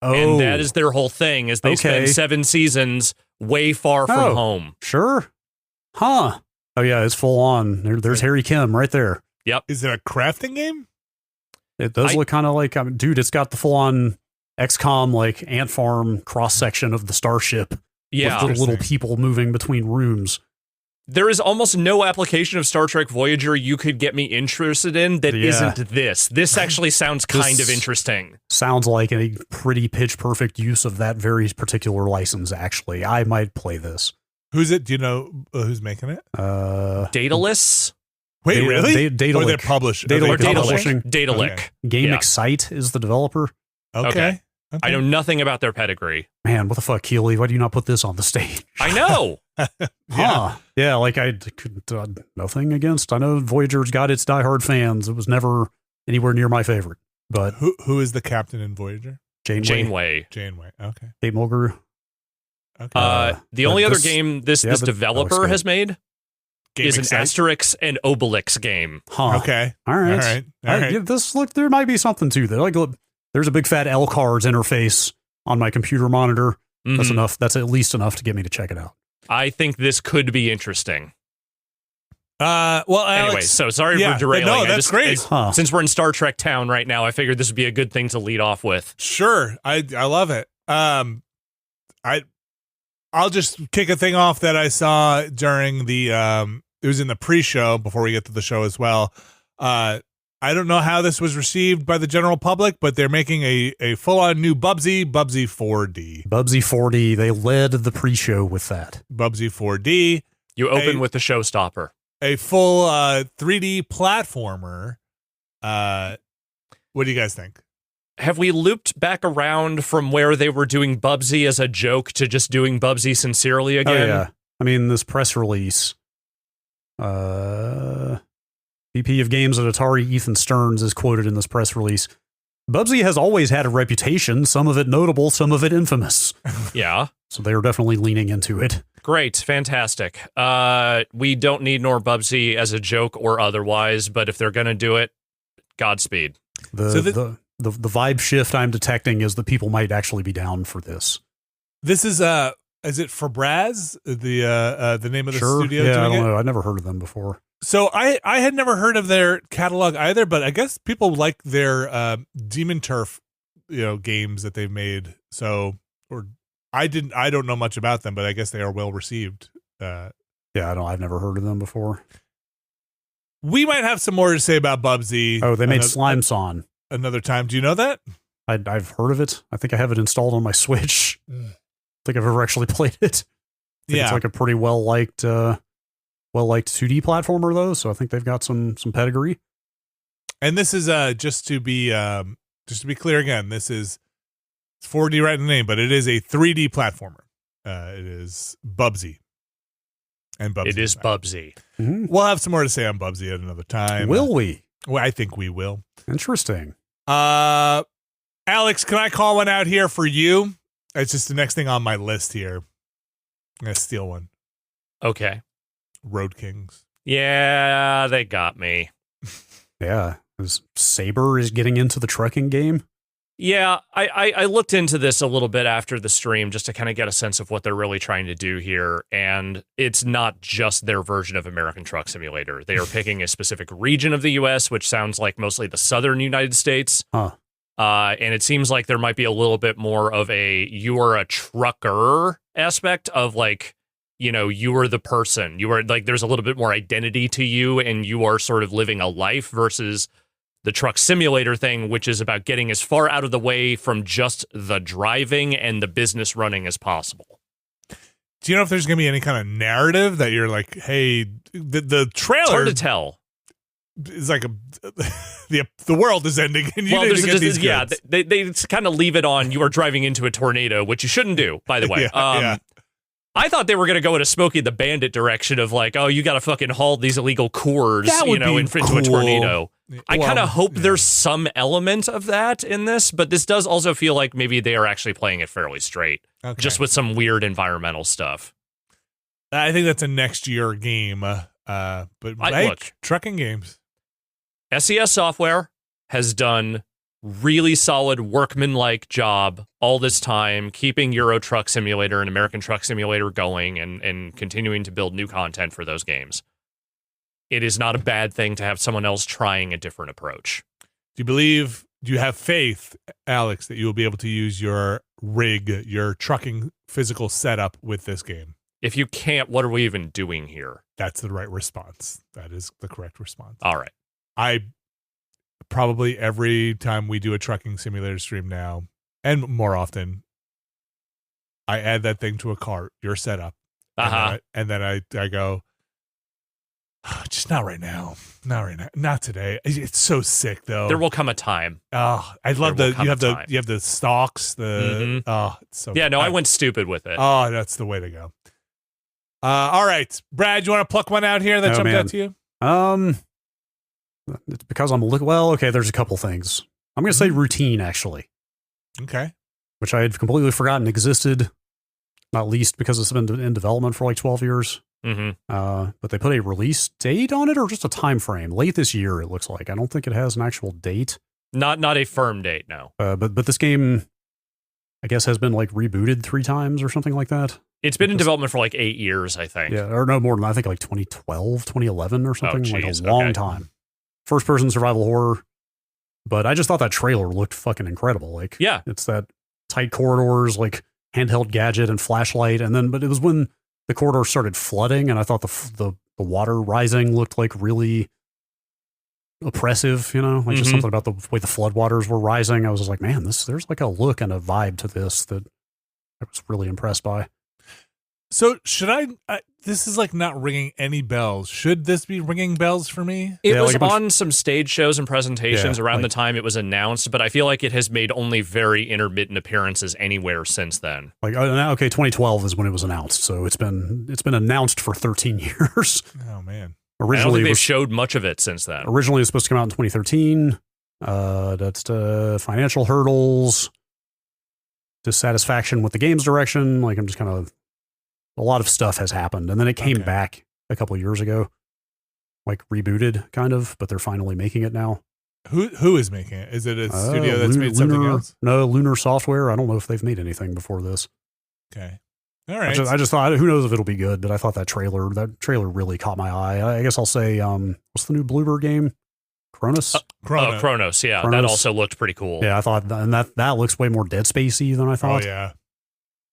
Oh. And that is their whole thing, is they spend 7 seasons way far from home. Sure. Huh. Oh, yeah, it's full on. There's Harry Kim right there. Yep. Is it a crafting game? It does look kind of like, dude, it's got the full-on XCOM, like, ant farm cross-section of the starship. Yeah. With little people moving between rooms. There is almost no application of Star Trek Voyager you could get me interested in that isn't this. This actually sounds kind of interesting. Sounds like a pretty pitch-perfect use of that very particular license, actually. I might play this. Who's it? Do you know who's making it? Daedalus? Wait, really? Daedalic. Or they're publishing? Daedalic. Okay. Game Excite is the developer. Okay. I know nothing about their pedigree. Man, what the fuck, Keely? Why do you not put this on the stage? I know. Yeah, like I could nothing against. I know Voyager's got its diehard fans. It was never anywhere near my favorite. But who is the captain in Voyager? Janeway. Okay. Kate Mulgrew. Okay. The only other game this developer has made is an Asterix and Obelix game. Huh. Okay. All right. Yeah, there might be something to that. Like, look, there's a big fat L cards interface on my computer monitor. Mm-hmm. That's enough. That's at least enough to get me to check it out. I think this could be interesting. Well, Alex, anyway, so sorry for derailing. No, that's great. Since we're in Star Trek town right now, I figured this would be a good thing to lead off with. Sure. I love it. I'll just kick a thing off that I saw during the it was in the pre-show before we get to the show as well. I don't know how this was received by the general public, but they're making a full-on new Bubsy 4D. Bubsy 4D, they led the pre-show with that. Bubsy 4D. You open with the showstopper. A full 3D platformer. What do you guys think? Have we looped back around from where they were doing Bubsy as a joke to just doing Bubsy sincerely again? Oh, yeah. I mean, this press release, VP of Games at Atari, Ethan Stearns, is quoted in this press release. Bubsy has always had a reputation, some of it notable, some of it infamous. Yeah. So they are definitely leaning into it. Great. Fantastic. We don't need more Bubsy as a joke or otherwise, but if they're going to do it, Godspeed. The vibe shift I'm detecting is that people might actually be down for this. This is it for Braz, the name of the studio? Yeah, I don't know. I've never heard of them before. So I had never heard of their catalog either, but I guess people like their Demon Turf, games that they've made. I don't know much about them, but I guess they are well received. Yeah, I've never heard of them before. We might have some more to say about Bubsy. Oh, they made Slime Song another time. Do you know that? I've heard of it. I think I have it installed on my Switch. I think I've ever actually played it. It's like a pretty well liked 2D platformer though, so I think they've got some pedigree. And this is just to be clear again, this is 4D right in the name, but it is a 3D platformer. It is Bubsy. And Bubsy. It is Bubsy. Mm-hmm. We'll have some more to say on Bubsy at another time. Will we? Well, I think we will. Interesting. Alex, can I call one out here for you? It's just the next thing on my list here. I'm going to steal one. Okay. Road Kings. Yeah, they got me. Yeah. Saber is getting into the trucking game. Yeah, I looked into this a little bit after the stream just to kind of get a sense of what they're really trying to do here. And it's not just their version of American Truck Simulator. They are picking a specific region of the U.S., which sounds like mostly the southern United States. Huh. And it seems like there might be a little bit more of you are a trucker aspect of like, you know, you are the person. You are like, there's a little bit more identity to you and you are sort of living a life versus the truck simulator thing, which is about getting as far out of the way from just the driving and the business running as possible. Do you know if there's going to be any kind of narrative that you're like, hey, the trailer... It's hard to tell. It's like the world is ending and you need to get these goods. Yeah, they kind of leave it on you are driving into a tornado, which you shouldn't do, by the way. Yeah. I thought they were going to go in a Smokey the Bandit direction of like, oh, you got to fucking haul these illegal Coors, into a tornado. I kind of hope there's some element of that in this, but this does also feel like maybe they are actually playing it fairly straight, just with some weird environmental stuff. I think that's a next year game, but look, trucking games. SES Software has done really solid workman-like job all this time, keeping Euro Truck Simulator and American Truck Simulator going and continuing to build new content for those games. It is not a bad thing to have someone else trying a different approach. Do you have faith, Alex, that you will be able to use your rig, your trucking physical setup with this game? If you can't, what are we even doing here? That's the right response. That is the correct response. All right. I probably every time we do a trucking simulator stream now, and more often, I add that thing to a cart, your setup. And then I go, just not right now. Not right now. Not today. It's so sick though. There will come a time. Oh, I love you have the stalks, it's so yeah, no, I went stupid with it. Oh, that's the way to go. All right. Brad, you want to pluck one out here that jumped out to you? It's because I'm okay, there's a couple things. I'm going to say routine, actually. Okay. Which I had completely forgotten existed, not least because it's been in development for like 12 years. Mm-hmm. But they put a release date on it or just a time frame? Late this year, it looks like. I don't think it has an actual date. Not a firm date, no. But this game, I guess, has been like rebooted 3 times or something like that. It's been in development for like 8 years, I think. Yeah, or no more than I think like 2012, 2011 or something. Oh, like a long time. First-person survival horror, but I just thought that trailer looked fucking incredible. Like, yeah, it's that tight corridors, like handheld gadget and flashlight, but it was when the corridor started flooding, and I thought the water rising looked like really oppressive. Like just something about the way the floodwaters were rising. I was just like, man, there's like a look and a vibe to this that I was really impressed by. So should this is like not ringing any bells. Should this be ringing bells for me? It was on some stage shows and presentations around the time it was announced, but I feel like it has made only very intermittent appearances anywhere since then. Like, 2012 is when it was announced, so it's been announced for 13 years. Oh man! Originally, I don't think they've showed much of it since then. Originally, it was supposed to come out in 2013. That's financial hurdles, dissatisfaction with the game's direction. Like, I'm just kind of. A lot of stuff has happened, and then it came back a couple of years ago, like rebooted, kind of. But they're finally making it now. Who is making it? Is it a studio that's made something else? No, Lunar Software. I don't know if they've made anything before this. Okay, all right. I just thought, who knows if it'll be good? But I thought that trailer really caught my eye. I guess I'll say, what's the new Bluebird game? Cronos. Cronos. Yeah, Cronos. That also looked pretty cool. Yeah, I thought, and that looks way more Dead Spacey than I thought. Oh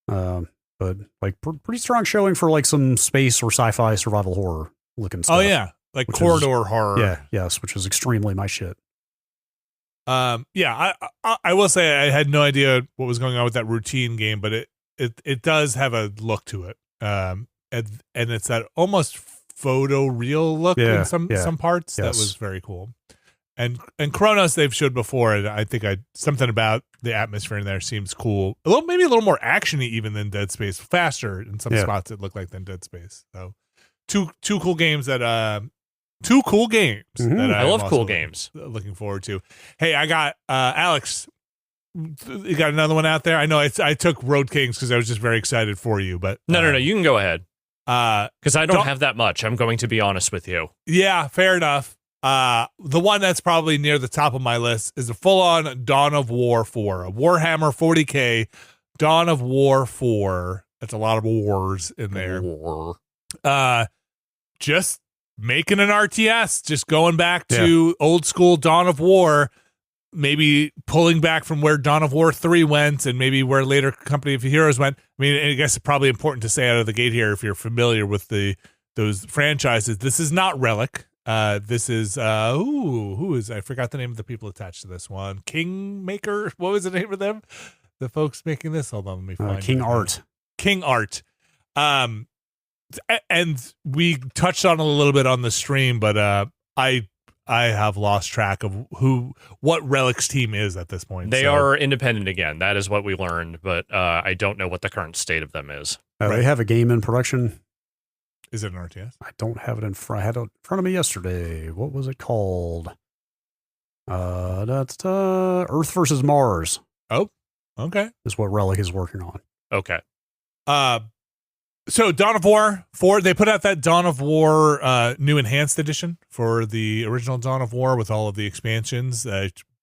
yeah. But like pretty strong showing for like some space or sci-fi survival horror looking stuff. Oh yeah, like corridor horror. Yeah, yes, which is extremely my shit. Yeah, I will say I had no idea what was going on with that routine game, but it does have a look to it. And it's that almost photo real look in some parts. Yes. That was very cool. And Cronos they've showed before, and I think something about the atmosphere in there seems cool. Maybe a little more actiony even than Dead Space, faster in some spots it looked like than Dead Space. So two cool games that two cool games. That I love cool games. Looking forward to. Hey, I got Alex. You got another one out there? I know I took Road Kings because I was just very excited for you, but no, you can go ahead. Because I don't have that much. I'm going to be honest with you. Yeah, fair enough. The one that's probably near the top of my list is a full-on Dawn of War 4, a Warhammer 40K Dawn of War 4. That's a lot of wars in there. War. Just making an RTS, just going back to old school Dawn of War. Maybe pulling back from where Dawn of War 3 went and maybe where later Company of Heroes went. I mean, I guess it's probably important to say out of the gate here, if you're familiar with those franchises, this is not Relic. This is, who is, I forgot the name of the people attached to this one. Kingmaker? What was the name of them? The folks making this? Hold on, let me find King Art. King Art. And we touched on it a little bit on the stream, but I have lost track of what Relic's team is at this point. They are independent again. That is what we learned, but I don't know what the current state of them is. They have a game in production. Is it an RTS? I don't have it in front. I had it in front of me yesterday. What was it called? That's Earth versus Mars. Oh, okay. Is what Relic is working on. Okay. So Dawn of War 4, they put out that Dawn of War new enhanced edition for the original Dawn of War with all of the expansions.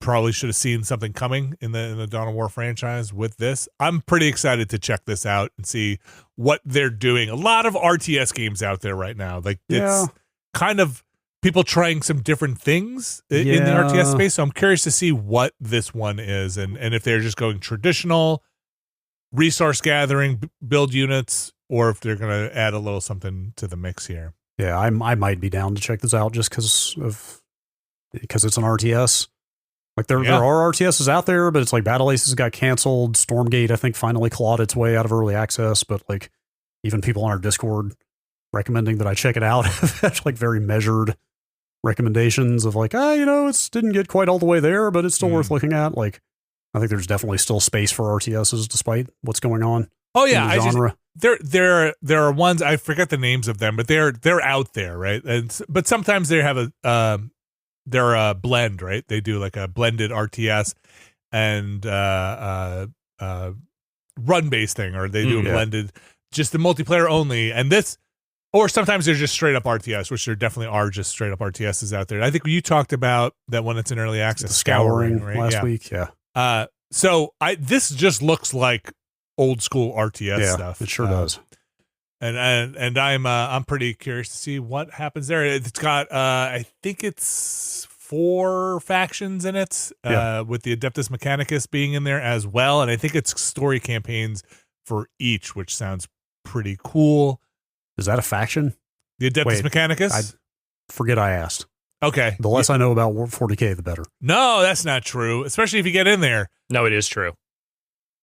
Probably should have seen something coming in the Dawn of War franchise with this. I'm pretty excited to check this out and see what they're doing. A lot of RTS games out there right now. Like it's kind of people trying some different things in the RTS space. So I'm curious to see what this one is and if they're just going traditional resource gathering, build units, or if they're going to add a little something to the mix here. Yeah, I might be down to check this out just because it's an RTS. Like there are RTSs out there, but it's like Battle Aces got canceled. Stormgate, I think, finally clawed its way out of early access. But like even people on our Discord recommending that I check it out have like very measured recommendations of like, it didn't get quite all the way there, but it's still worth looking at. Like I think there's definitely still space for RTSs despite what's going on. Oh yeah, genre. There are ones, I forget the names of them, but they're out there, right? But sometimes they have they're a blend, right? They do like a blended RTS and run based thing, or they do a blended, just the multiplayer only. And this, or sometimes they're just straight up RTS, which there definitely are just straight up RTSs out there. I think you talked about that one that's in early access, the Scouring right? last week, yeah. So this just looks like old school RTS stuff. It sure does. And I'm pretty curious to see what happens there. It's got I think it's 4 factions in it, with the Adeptus Mechanicus being in there as well, and I think it's story campaigns for each, which sounds pretty cool. Is that a faction? The Adeptus Mechanicus? I forget I asked. Okay. The less I know about 40K, the better. No, that's not true. Especially if you get in there. No, it is true.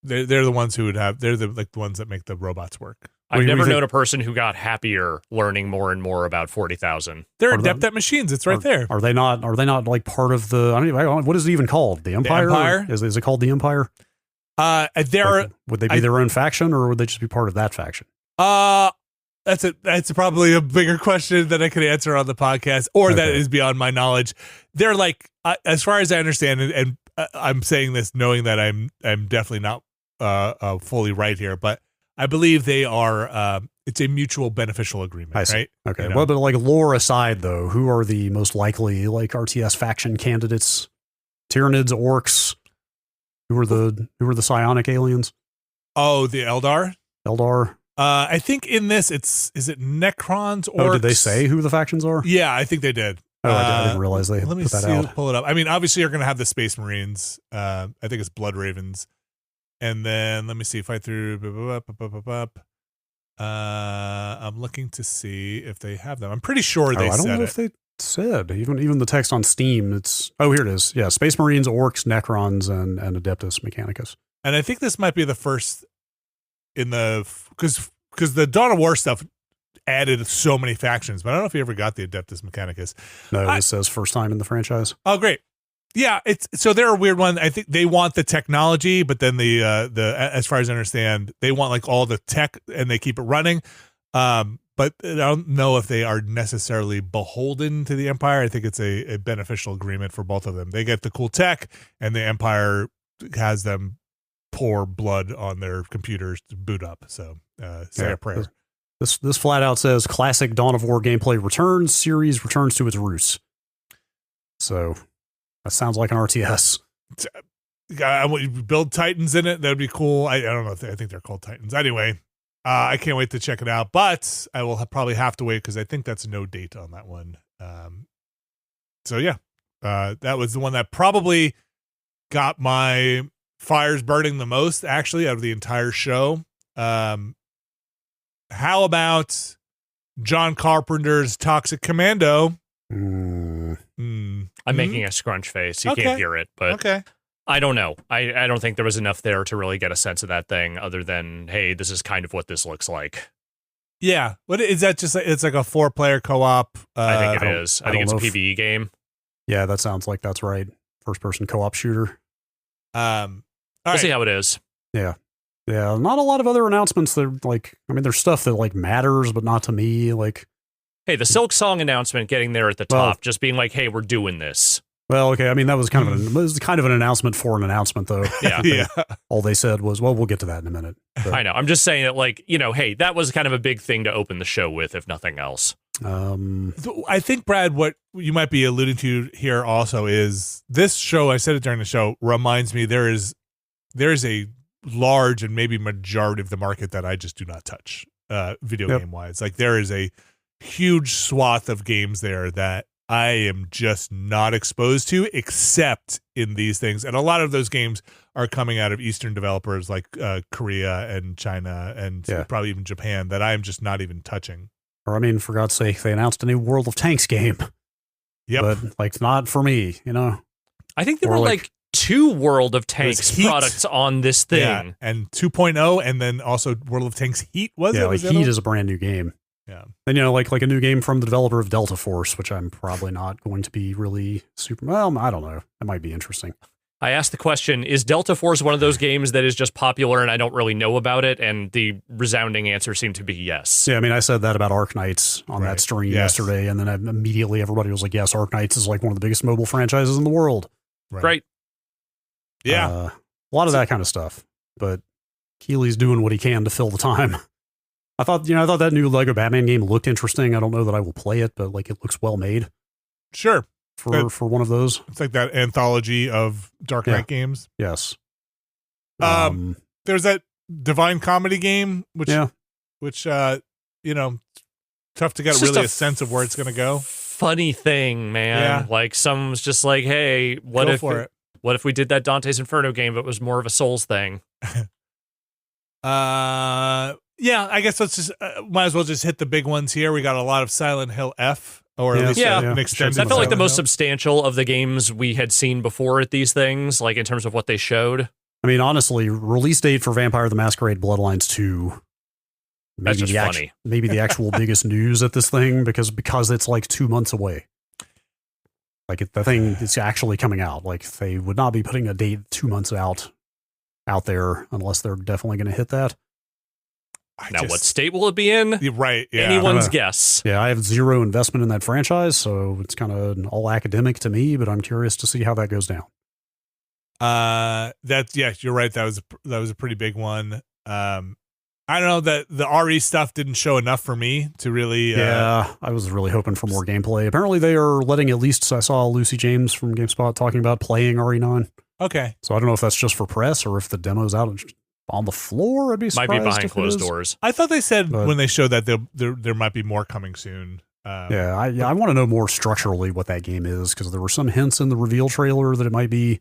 They're the ones who would have. They're the ones that make the robots work. I've never known a person who got happier learning more and more about 40,000. They're adept at machines. It's right there. Are they not? Are they not like part of the? I don't even, what is it even called? The Empire? The Empire? Is it called the Empire? Would they be their own faction, or would they just be part of that faction? That's probably a bigger question that I could answer on the podcast, or that is beyond my knowledge. They're like, as far as I understand it, and I'm saying this knowing that I'm definitely not fully right here, but I believe they are. It's a mutual beneficial agreement, right? Okay. Well, but like lore aside, though, who are the most likely like RTS faction candidates? Tyranids, orcs. Who are the psionic aliens? Oh, the Eldar. I think in this, is it Necrons, orcs? Oh, did they say who the factions are? Yeah, I think they did. Oh, I didn't realize they let me put that see, out. Pull it up. I mean, obviously, you're going to have the Space Marines. I think it's Blood Ravens. And then, let me see, fight through. I'm looking to see if they have them. I'm pretty sure they said it. I don't know if they said. Even the text on Steam, it's... Oh, here it is. Yeah, Space Marines, Orcs, Necrons, and Adeptus Mechanicus. And I think this might be the first in the... Because the Dawn of War stuff added so many factions, but I don't know if you ever got the Adeptus Mechanicus. No, this says first time in the franchise. Oh, great. Yeah, so they're a weird one. I think they want the technology, but then the as far as I understand, they want like all the tech and they keep it running. But but I don't know if they are necessarily beholden to the Empire. I think it's a beneficial agreement for both of them. They get the cool tech, and the Empire has them pour blood on their computers to boot up. So say a prayer. This flat out says classic Dawn of War gameplay returns. Series returns to its roots. So that sounds like an RTS. I want you to build Titans in it. That'd be cool. I don't know. I think they're called Titans. Anyway, I can't wait to check it out. But I will probably have to wait because I think that's no date on that one. So yeah, that was the one that probably got my fires burning the most, actually, out of the entire show. How about John Carpenter's Toxic Commando? I'm making a scrunch face. You can't hear it, but okay. I don't know. I don't think there was enough there to really get a sense of that thing other than, hey, this is kind of what this looks like. Yeah. What is that? Just it's like a 4-player co-op? I think it is. I think it's a PvE game. Yeah, that sounds like that's right. First-person co-op shooter. We'll see how it is. Yeah. Yeah, not a lot of other announcements that, like, I mean, there's stuff that, like, matters, but not to me, like... Hey, the Silksong announcement getting there at the top, just being like, hey, we're doing this. Well, okay, I mean, that was kind of an announcement for an announcement, though. Yeah. All they said was, well, we'll get to that in a minute. But, I know. I'm just saying that, like, hey, that was kind of a big thing to open the show with, if nothing else. I think, Brad, what you might be alluding to here also is this show, I said it during the show, reminds me there is a large and maybe majority of the market that I just do not touch video game wise. Like there is a huge swath of games there that I am just not exposed to except in these things. And a lot of those games are coming out of Eastern developers like Korea and China and probably even Japan that I am just not even touching. Or I mean, for God's sake, they announced a new World of Tanks game. Yep. But like not for me, you know. I think there were like 2 World of Tanks products on this thing. Yeah, and 2.0 and then also World of Tanks Heat was it? Yeah, like Heat is a brand new game. Yeah. And you know, like a new game from the developer of Delta Force, which I'm probably not going to be really super well, I don't know. It might be interesting. I asked the question, is Delta Force one of those games that is just popular and I don't really know about it? And the resounding answer seemed to be yes. Yeah, I mean, I said that about Arc Knights on that stream yesterday, and then immediately everybody was like, yes, Arc Knights is like one of the biggest mobile franchises in the world. Right. Yeah. A lot of that kind of stuff. But Keeley's doing what he can to fill the time. I thought that new Lego Batman game looked interesting. I don't know that I will play it, but like it looks well made. Sure. For one of those. It's like that anthology of Dark Knight games. Yes. There's that Divine Comedy game, which tough to get really a sense of where it's going to go. Funny thing, man. Yeah. Like someone's just like, hey, what if we did that Dante's Inferno game, but it was more of a Souls thing? Yeah, I guess let's just might as well just hit the big ones here. We got a lot of Silent Hill F, or at least an extended. That felt like the most Hill. Substantial of the games we had seen before at these things, like in terms of what they showed. I mean, honestly, release date for Vampire the Masquerade Bloodlines 2. That's just funny. Maybe the actual biggest news at this thing because it's like 2 months away. Like the thing is actually coming out. Like they would not be putting a date 2 months out there unless they're definitely going to hit that. What state will it be in? Right. Yeah. Anyone's guess. Yeah, I have zero investment in that franchise, so it's kind of all academic to me, but I'm curious to see how that goes down. You're right. That was a pretty big one. I don't know that the RE stuff didn't show enough for me to really. I was really hoping for more gameplay. Apparently, they are letting at least. I saw Lucy James from GameSpot talking about playing RE9. Okay. So I don't know if that's just for press or if the demo's out on the floor. I'd be surprised. Might be behind closed doors. I thought they said when they showed that there might be more coming soon. I want to know more structurally what that game is because there were some hints in the reveal trailer that it might be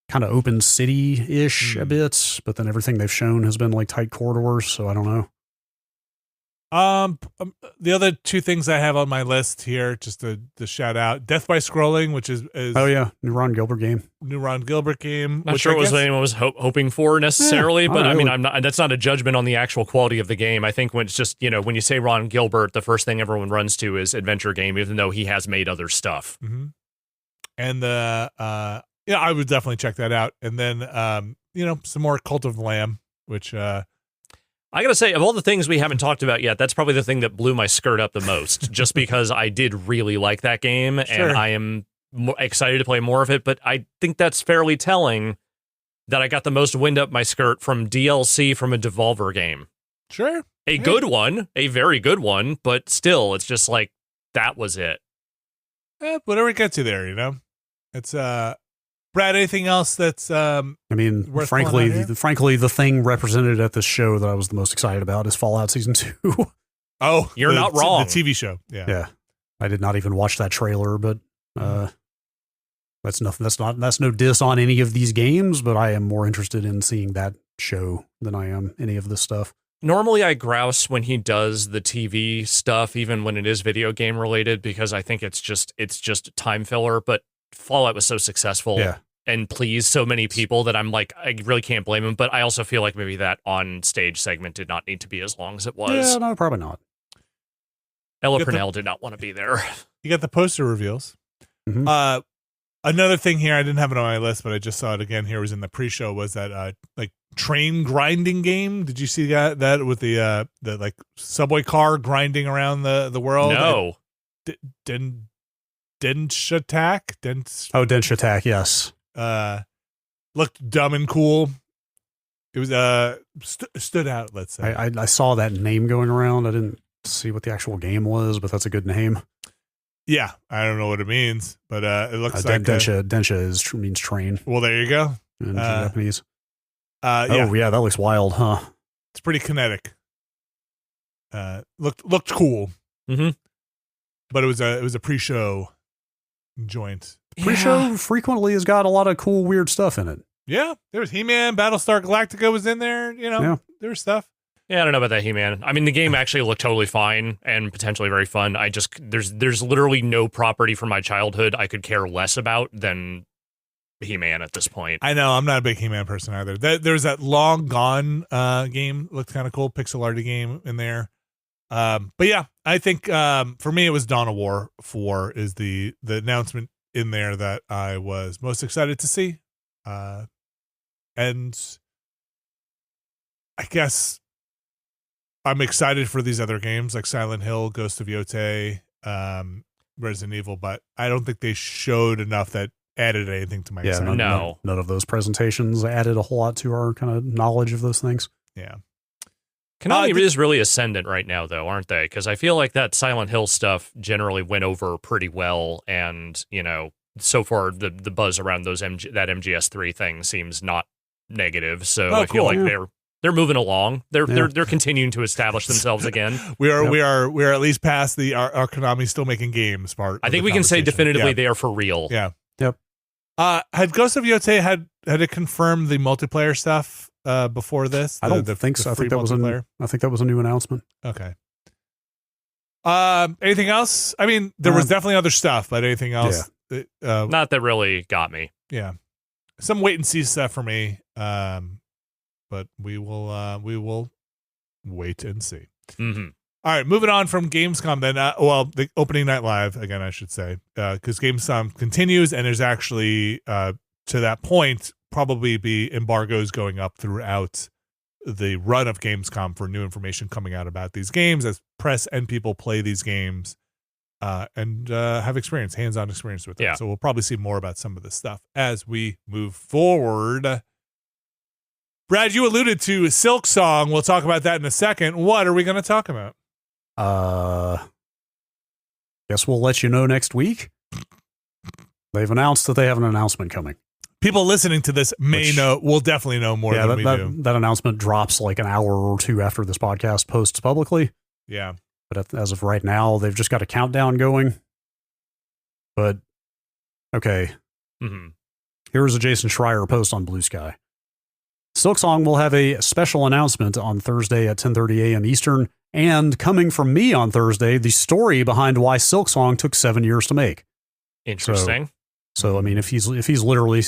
kind of open city-ish a bit, but then everything they've shown has been like tight corridors, so I don't know. The other 2 things I have on my list here, just to shout out, Death by Scrolling, which is new Ron Gilbert game. Not sure it was what anyone was hoping for necessarily, but I mean, I'm not. That's not a judgment on the actual quality of the game. I think when it's just when you say Ron Gilbert, the first thing everyone runs to is adventure game, even though he has made other stuff. Mm-hmm. And I would definitely check that out. And then some more Cult of the Lamb, which. I gotta say, of all the things we haven't talked about yet, that's probably the thing that blew my skirt up the most, just because I did really like that game, and I am excited to play more of it, but I think that's fairly telling that I got the most wind up my skirt from DLC from a Devolver game. Sure. A good one, a very good one, but still, it's just like, that was it. Whatever it gets you there, you know? It's, Brad, anything else that's, I mean, frankly, the thing represented at this show that I was the most excited about is Fallout Season 2. Oh, you're not wrong. The TV show. Yeah. Yeah. I did not even watch that trailer, but, that's no diss on any of these games, but I am more interested in seeing that show than I am any of this stuff. Normally I grouse when he does the TV stuff, even when it is video game related, because I think it's just time filler, but Fallout was so successful and pleased so many people that I'm like, I really can't blame him, but I also feel like maybe that on stage segment did not need to be as long as it was. Yeah, no, probably not. Ella Purnell did not want to be there. You got the poster reveals. Mm-hmm. Another thing here, I didn't have it on my list, but I just saw it again here, was in the pre-show, was that like train grinding game. Did you see that with the like subway car grinding around the world? No. Denshattack? Denshattack, yes. Looked dumb and cool. It was stood out, let's say. I saw that name going around. I didn't see what the actual game was, but that's a good name. Yeah, I don't know what it means, but it looks like Densha means train. Well, there you go. In Japanese. Yeah, that looks wild, huh? It's pretty kinetic. Looked cool. Mm-hmm. But it was a pre-show joint. Pre-show frequently has got a lot of cool, weird stuff in it. Yeah, there was He-Man, Battlestar Galactica was in there. You know, there was stuff. Yeah, I don't know about that He-Man. I mean, the game actually looked totally fine and potentially very fun. I just, there's literally no property from my childhood I could care less about than He-Man at this point. I know, I'm not a big He-Man person either. There's that Long Gone game, looked kind of cool, pixel arty game in there. But yeah, I think for me it was Dawn of War 4 is the announcement in there that I was most excited to see. And I guess I'm excited for these other games like Silent Hill, Ghost of Yotei, Resident Evil, but I don't think they showed enough that added anything to my excitement. None of those presentations added a whole lot to our kind of knowledge of those things. Yeah. Konami is really ascendant right now, though, aren't they? Because I feel like that Silent Hill stuff generally went over pretty well, and, you know, so far the buzz around that MGS3 thing seems not negative, so I feel like they're moving along. They're continuing to establish themselves again. We are at least past our Konami still making games part. I think we can say definitively they are for real. Yeah. Yep. Had Ghost of Yotei had it confirmed the multiplayer stuff before this? I don't think so. I think that was a new announcement. Okay. Anything else? I mean, there was definitely other stuff, but anything else? Yeah. Not that really got me. Yeah. Some wait and see stuff for me. But we will wait and see. Mm-hmm. All right, moving on from Gamescom then. The opening night live again, I should say, because Gamescom continues, and there's actually to that point probably be embargoes going up throughout the run of Gamescom for new information coming out about these games as press and people play these games and have hands-on experience with them. Yeah. So we'll probably see more about some of this stuff as we move forward. Brad, you alluded to Silksong. We'll talk about that in a second. What are we going to talk about? Guess we'll let you know next week. They've announced that they have an announcement coming. People listening to this will definitely know more than we do. That announcement drops like an hour or two after this podcast posts publicly. Yeah. But as of right now, they've just got a countdown going. But, okay. Mm-hmm. Here's a Jason Schreier post on Blue Sky. Silksong will have a special announcement on Thursday at 10:30 a.m. Eastern, and coming from me on Thursday, the story behind why Silksong took 7 years to make. Interesting. So I mean, if he's literally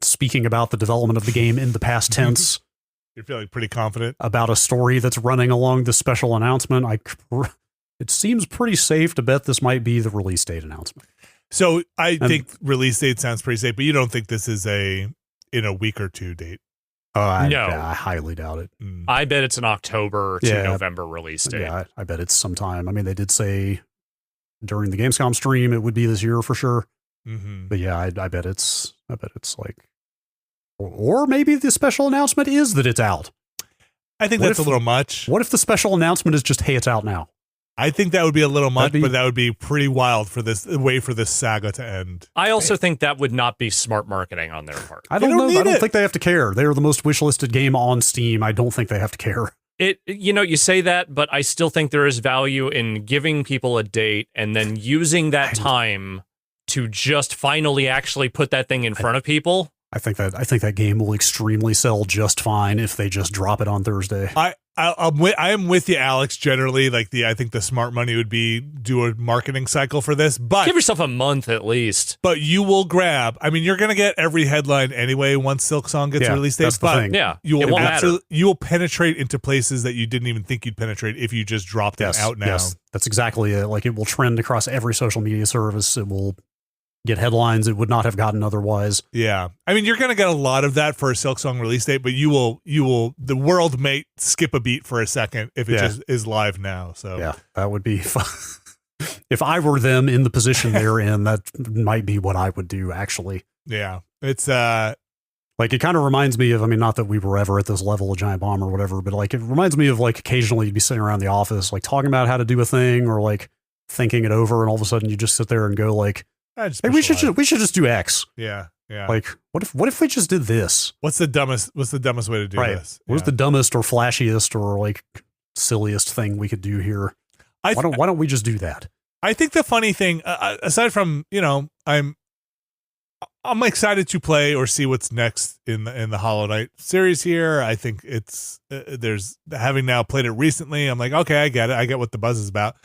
speaking about the development of the game in the past tense, you're feeling pretty confident about a story that's running along the special announcement. It seems pretty safe to bet this might be the release date announcement. So I think release date sounds pretty safe, but you don't think this is in a week or two date? No. I highly doubt it. I bet it's an October to November release date. Yeah, I bet it's sometime. I mean, they did say during the Gamescom stream it would be this year for sure. But yeah, I bet it's like, or maybe the special announcement is that it's out. I think that's a little much. What if the special announcement is just, hey, it's out now? I think that would be a little much, but that would be pretty wild for this saga to end. I also think that would not be smart marketing on their part. I don't know. I don't think they have to care. They're the most wishlisted game on Steam. I don't think they have to care. You say that, but I still think there is value in giving people a date and then using that time to just finally actually put that thing in front of people. I think that game will extremely sell just fine if they just drop it on Thursday. I am with you, Alex. Generally, I think the smart money would be do a marketing cycle for this, but give yourself a month at least. But you will grab. I mean, you're going to get every headline anyway once Silksong gets released. That's the thing. Yeah, you will penetrate into places that you didn't even think you'd penetrate if you just dropped it out now. Yes, that's exactly it. Like, it will trend across every social media service. It will get headlines it would not have gotten otherwise. Yeah. I mean, you're going to get a lot of that for a Silksong release date, but the world may skip a beat for a second if it just is live now. So yeah, that would be fun. If I were them in the position they're in, that might be what I would do, actually. Yeah. It's like, it kind of reminds me of, I mean, not that we were ever at this level of Giant Bomb or whatever, but like, it reminds me of, like, occasionally you'd be sitting around the office, like, talking about how to do a thing or like thinking it over, and all of a sudden you just sit there and go like, hey, we should just do X. Yeah, yeah. Like, what if we just did this? What's the dumbest way to do this? What's the dumbest or flashiest or like silliest thing we could do here? Why don't we just do that? I think the funny thing, aside from, I'm excited to play or see what's next in the Hollow Knight series here. I think it's there's, having now played it recently, I'm like, okay, I get it. I get what the buzz is about.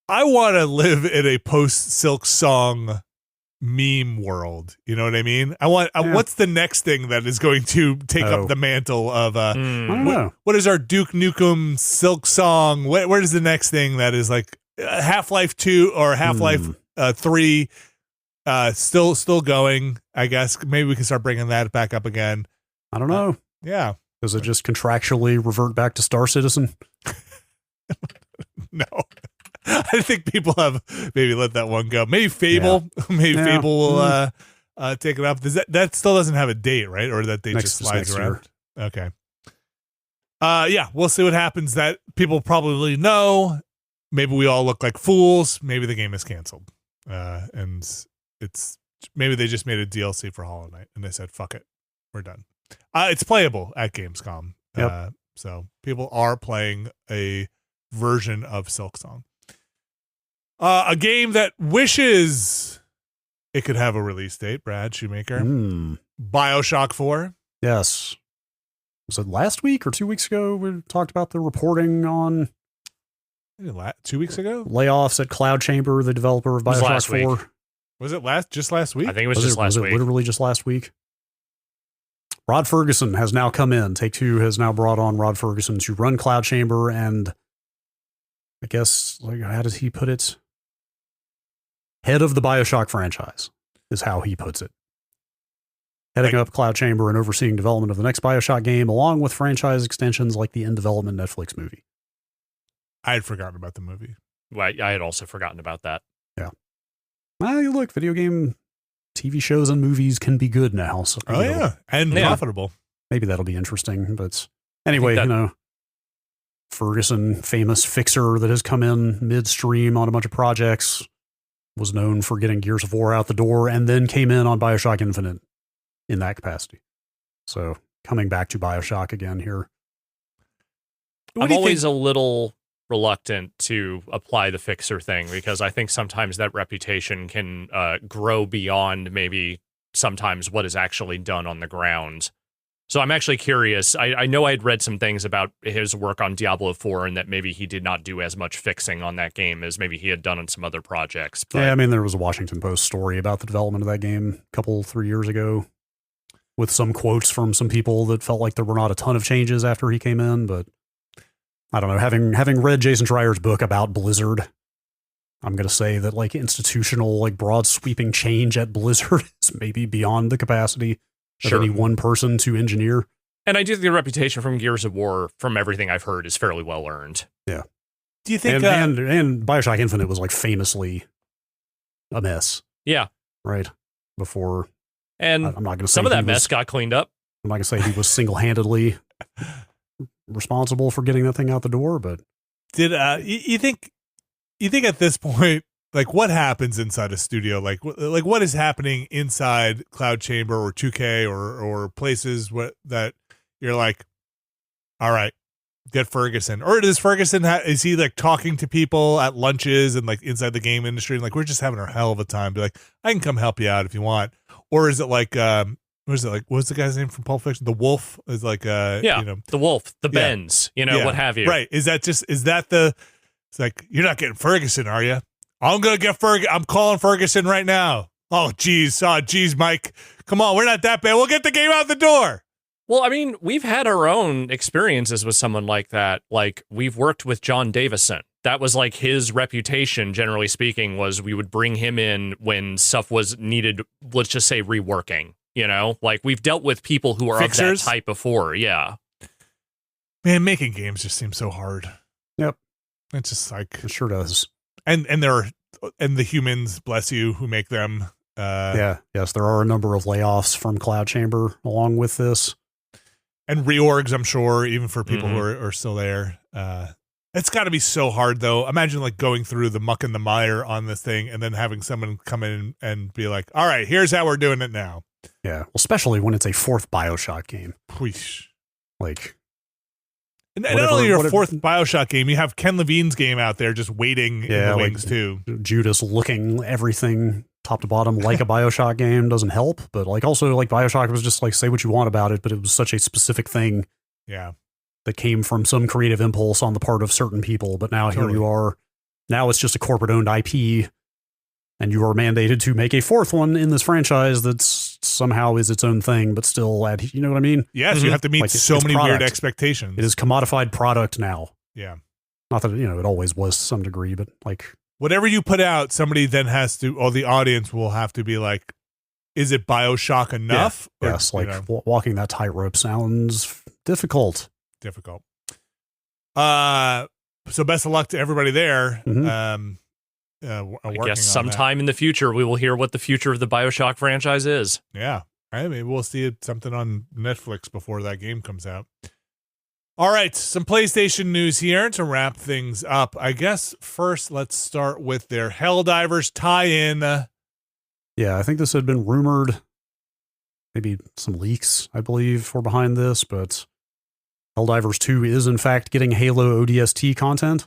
I want to live in a post-Silksong meme world. You know what I mean? What's the next thing that is going to take up the mantle of I don't know. What is our Duke Nukem Silksong? Where is the next thing that is like Half-Life 2 or Half-Life 3 still going, I guess. Maybe we can start bringing that back up again. I don't know. Yeah. Does it just contractually revert back to Star Citizen? No. I think people have maybe let that one go. Maybe Fable. Yeah. Maybe Fable will take it up. That still doesn't have a date, right? Or that date just slides around. Year. Okay. Yeah, we'll see what happens. That people probably know. Maybe we all look like fools. Maybe the game is canceled. And it's maybe they just made a DLC for Hollow Knight and they said, fuck it. We're done. It's playable at Gamescom. Yep. So people are playing a version of Silksong. A game that wishes it could have a release date, Brad Shoemaker. BioShock 4. Yes. Was it last week or 2 weeks ago we talked about the reporting on 2 weeks ago? Layoffs at Cloud Chamber, the developer of BioShock 4. Was it just last week? I think it was just last week. Was it literally just last week? Rod Fegusson has now come in. Take-Two has now brought on Rod Fegusson to run Cloud Chamber, and I guess, like, how does he put it? Head of the BioShock franchise is how he puts it. Heading up Cloud Chamber and overseeing development of the next BioShock game, along with franchise extensions like the in-development Netflix movie. I had forgotten about the movie. Well, I had also forgotten about that. Yeah. Look, video game TV shows and movies can be good now. So and profitable. Maybe that'll be interesting. But anyway, Fegusson, famous fixer that has come in midstream on a bunch of projects, was known for getting Gears of War out the door, and then came in on BioShock Infinite in that capacity. So coming back to BioShock again here. I'm always a little reluctant to apply the fixer thing because I think sometimes that reputation can grow beyond maybe sometimes what is actually done on the ground. So I'm actually curious. I know I'd read some things about his work on Diablo 4 and that maybe he did not do as much fixing on that game as maybe he had done on some other projects. But yeah, I mean, there was a Washington Post story about the development of that game a couple, 3 years ago with some quotes from some people that felt like there were not a ton of changes after he came in, but I don't know. Having read Jason Schreier's book about Blizzard, I'm going to say that like institutional, like broad sweeping change at Blizzard is maybe beyond the capacity of any one person to engineer. And I do think the reputation from Gears of War, from everything I've heard, is fairly well earned. Yeah. Do you think... And BioShock Infinite was like famously a mess. Yeah. Right. Before... And I'm not gonna say some of that mess got cleaned up. I'm not going to say he was single-handedly responsible for getting that thing out the door, but... Did you think at this point, like, what happens inside a studio? Like what is happening inside Cloud Chamber or 2K or places that you're like, all right, get Fegusson? Or does Fegusson is he like talking to people at lunches and like inside the game industry and like we're just having a hell of a time? Be like, I can come help you out if you want. Or is it like what's the guy's name from Pulp Fiction? The Wolf is like the Wolf, the Benz, what have you. Right. It's like, you're not getting Fegusson, are you? I'm gonna get I'm calling Fegusson right now. Oh geez, Mike. Come on, we're not that bad. We'll get the game out the door. Well, I mean, we've had our own experiences with someone like that. Like, we've worked with John Davison. That was like his reputation, generally speaking, was we would bring him in when stuff was needed, let's just say reworking, Like, we've dealt with people who are Fixers? of that type before, yeah. Man, making games just seems so hard. Yep. It's just like... It sure does. And the humans, bless you, who make them. Yes, there are a number of layoffs from Cloud Chamber along with this. And reorgs, I'm sure, even for people who are still there. It's got to be so hard, though. Imagine like going through the muck and the mire on this thing and then having someone come in and be like, all right, here's how we're doing it now. Yeah, well, especially when it's a fourth BioShock game. Wheesh. Like, and not only your fourth BioShock game, you have Ken Levine's game out there just waiting in the wings, too. Judas looking everything top to bottom like a BioShock game doesn't help, but like also like BioShock was just like, say what you want about it, but it was such a specific thing. Yeah. That came from some creative impulse on the part of certain people, but now here you are. Now it's just a corporate-owned IP, and you are mandated to make a fourth one in this franchise that's somehow is its own thing, but still you know what I mean? Yes, you have to meet like so many weird expectations. It is commodified product now. Yeah. Not that, it always was to some degree, but like... Whatever you put out, somebody then has to, or the audience will have to be like, is it BioShock enough? Yeah. Yes, like walking that tightrope sounds difficult. So best of luck to everybody there. I guess sometime in the future we will hear what the future of the BioShock franchise is. Yeah, maybe we'll see something on Netflix before that game comes out. All right, some PlayStation news here to wrap things up. I guess first let's start with their Helldivers tie-in. Yeah, I think this had been rumored. Maybe some leaks, I believe, were behind this, but Helldivers 2 is, in fact, getting Halo ODST content,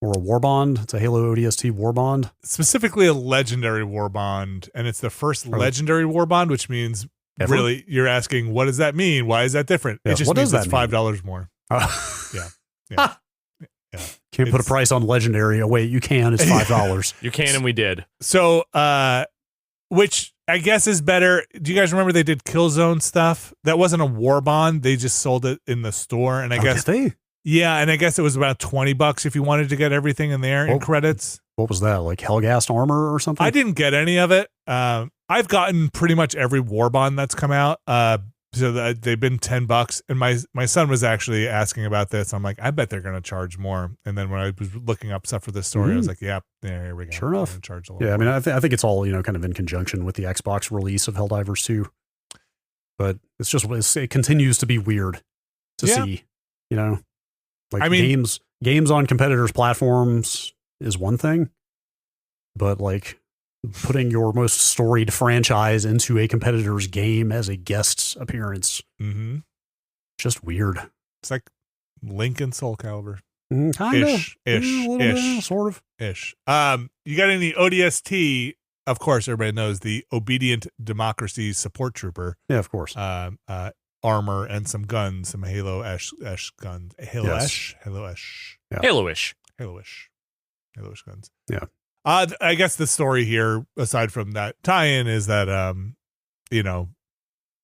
or a Warbond. It's a Halo ODST Warbond. Specifically a Legendary Warbond, and it's the first Legendary Warbond, which means, really, you're asking, what does that mean? Why is that different? Yeah, it just means it's $5 more. Yeah. Can't put a price on Legendary. Oh, wait, you can. It's $5. You can, and we did. So, which I guess is better. Do you guys remember they did Killzone stuff? That wasn't a Warbond. They just sold it in the store, and I guess they. Yeah, and I guess it was about $20 if you wanted to get everything in there in credits. What was that? Like Hellgast armor or something? I didn't get any of it. I've gotten pretty much every Warbond that's come out. So they've been $10, and my son was actually asking about this. I'm like, I bet they're going to charge more. And then when I was looking up stuff for this story, I was like, yeah, here we go. Sure enough. Charge a little I mean, I think it's all kind of in conjunction with the Xbox release of Helldivers 2. But it continues to be weird to see. Like, I mean, games on competitors' platforms is one thing, but like putting your most storied franchise into a competitor's game as a guest appearance, just weird. It's like Link and Soul Calibur. Ish, sort of. Ish. You got any ODST? Of course, everybody knows the Obedient Democracy Support Trooper. Yeah, of course. Armor and some guns, some Halo-ish guns. Halo-ish? Yeah. Halo-ish guns. Yeah. I guess the story here, aside from that tie-in, is that,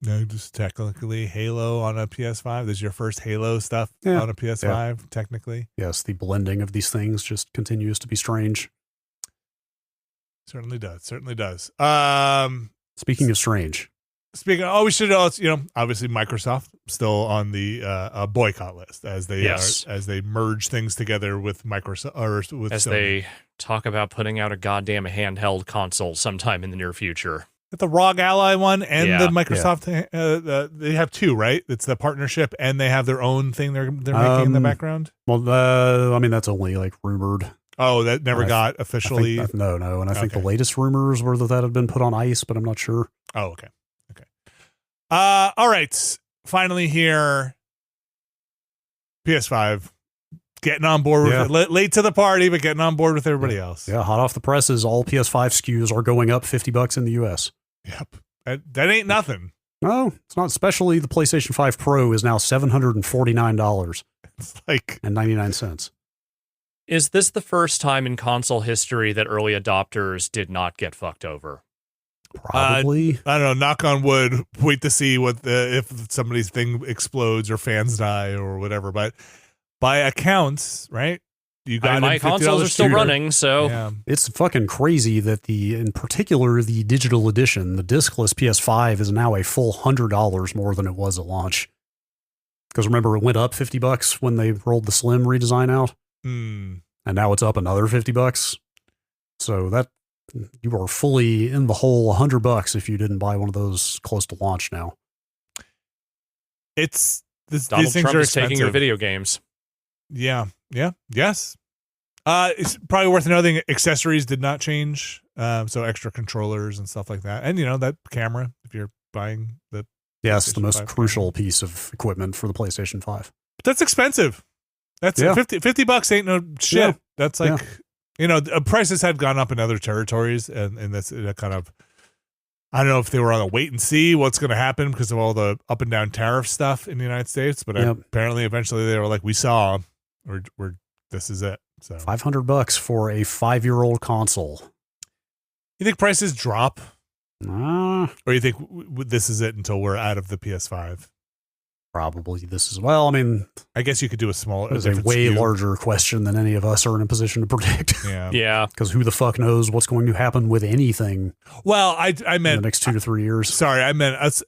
just technically Halo on a PS5. This is your first Halo stuff on a PS5, technically. Yes, the blending of these things just continues to be strange. Certainly does. Speaking of strange, speaking of, we should also, obviously Microsoft still on the boycott list as they merge things together with Microsoft or with as Sony. They talk about putting out a goddamn handheld console sometime in the near future. The ROG Ally one and the Microsoft, they have two, right? It's the partnership, and they have their own thing they're making in the background. Well, I mean, that's only like rumored. Oh, that never got officially. No, and I think the latest rumors were that had been put on ice, but I'm not sure. Oh, okay. All right. Finally, here, PS5 getting on board with it. Late to the party, but getting on board with everybody else. Yeah, hot off the presses, all PS5 SKUs are going up $50 in the US. Yep. That ain't nothing. No, it's not. Especially the PlayStation 5 Pro is now $749. It's like and 99 cents. Is this the first time in console history that early adopters did not get fucked over? Probably. I don't know. Knock on wood. Wait to see if somebody's thing explodes or fans die or whatever. But by accounts, right? You got my consoles are still running, so it's fucking crazy that in particular the digital edition, the discless PS5 is now a full $100 more than it was at launch. Because remember, it went up $50 when they rolled the Slim redesign out, and now it's up another $50. So that you are fully in the hole $100 if you didn't buy one of those close to launch. Now these Donald things Trump are is taking your expensive. video games. Yes. It's probably worth noting accessories did not change. So extra controllers and stuff like that. And that camera, if you're buying the the most crucial piece of equipment for the PlayStation 5. That's expensive. That's $50 ain't no shit. Yeah. That's like prices had gone up in other territories, and that's kind of, I don't know if they were on a wait and see what's going to happen because of all the up and down tariff stuff in the United States. But apparently, eventually, they were like, "We saw, we're this is it." So $500 for a 5-year-old console. You think prices drop, or you think this is it until we're out of the PS5? Probably this is. Well, I mean, I guess you could do a small. It's a way larger question than any of us are in a position to predict. Yeah. Because who the fuck knows what's going to happen with anything? Well, I meant in the next 2 to 3 years. Sorry, I meant us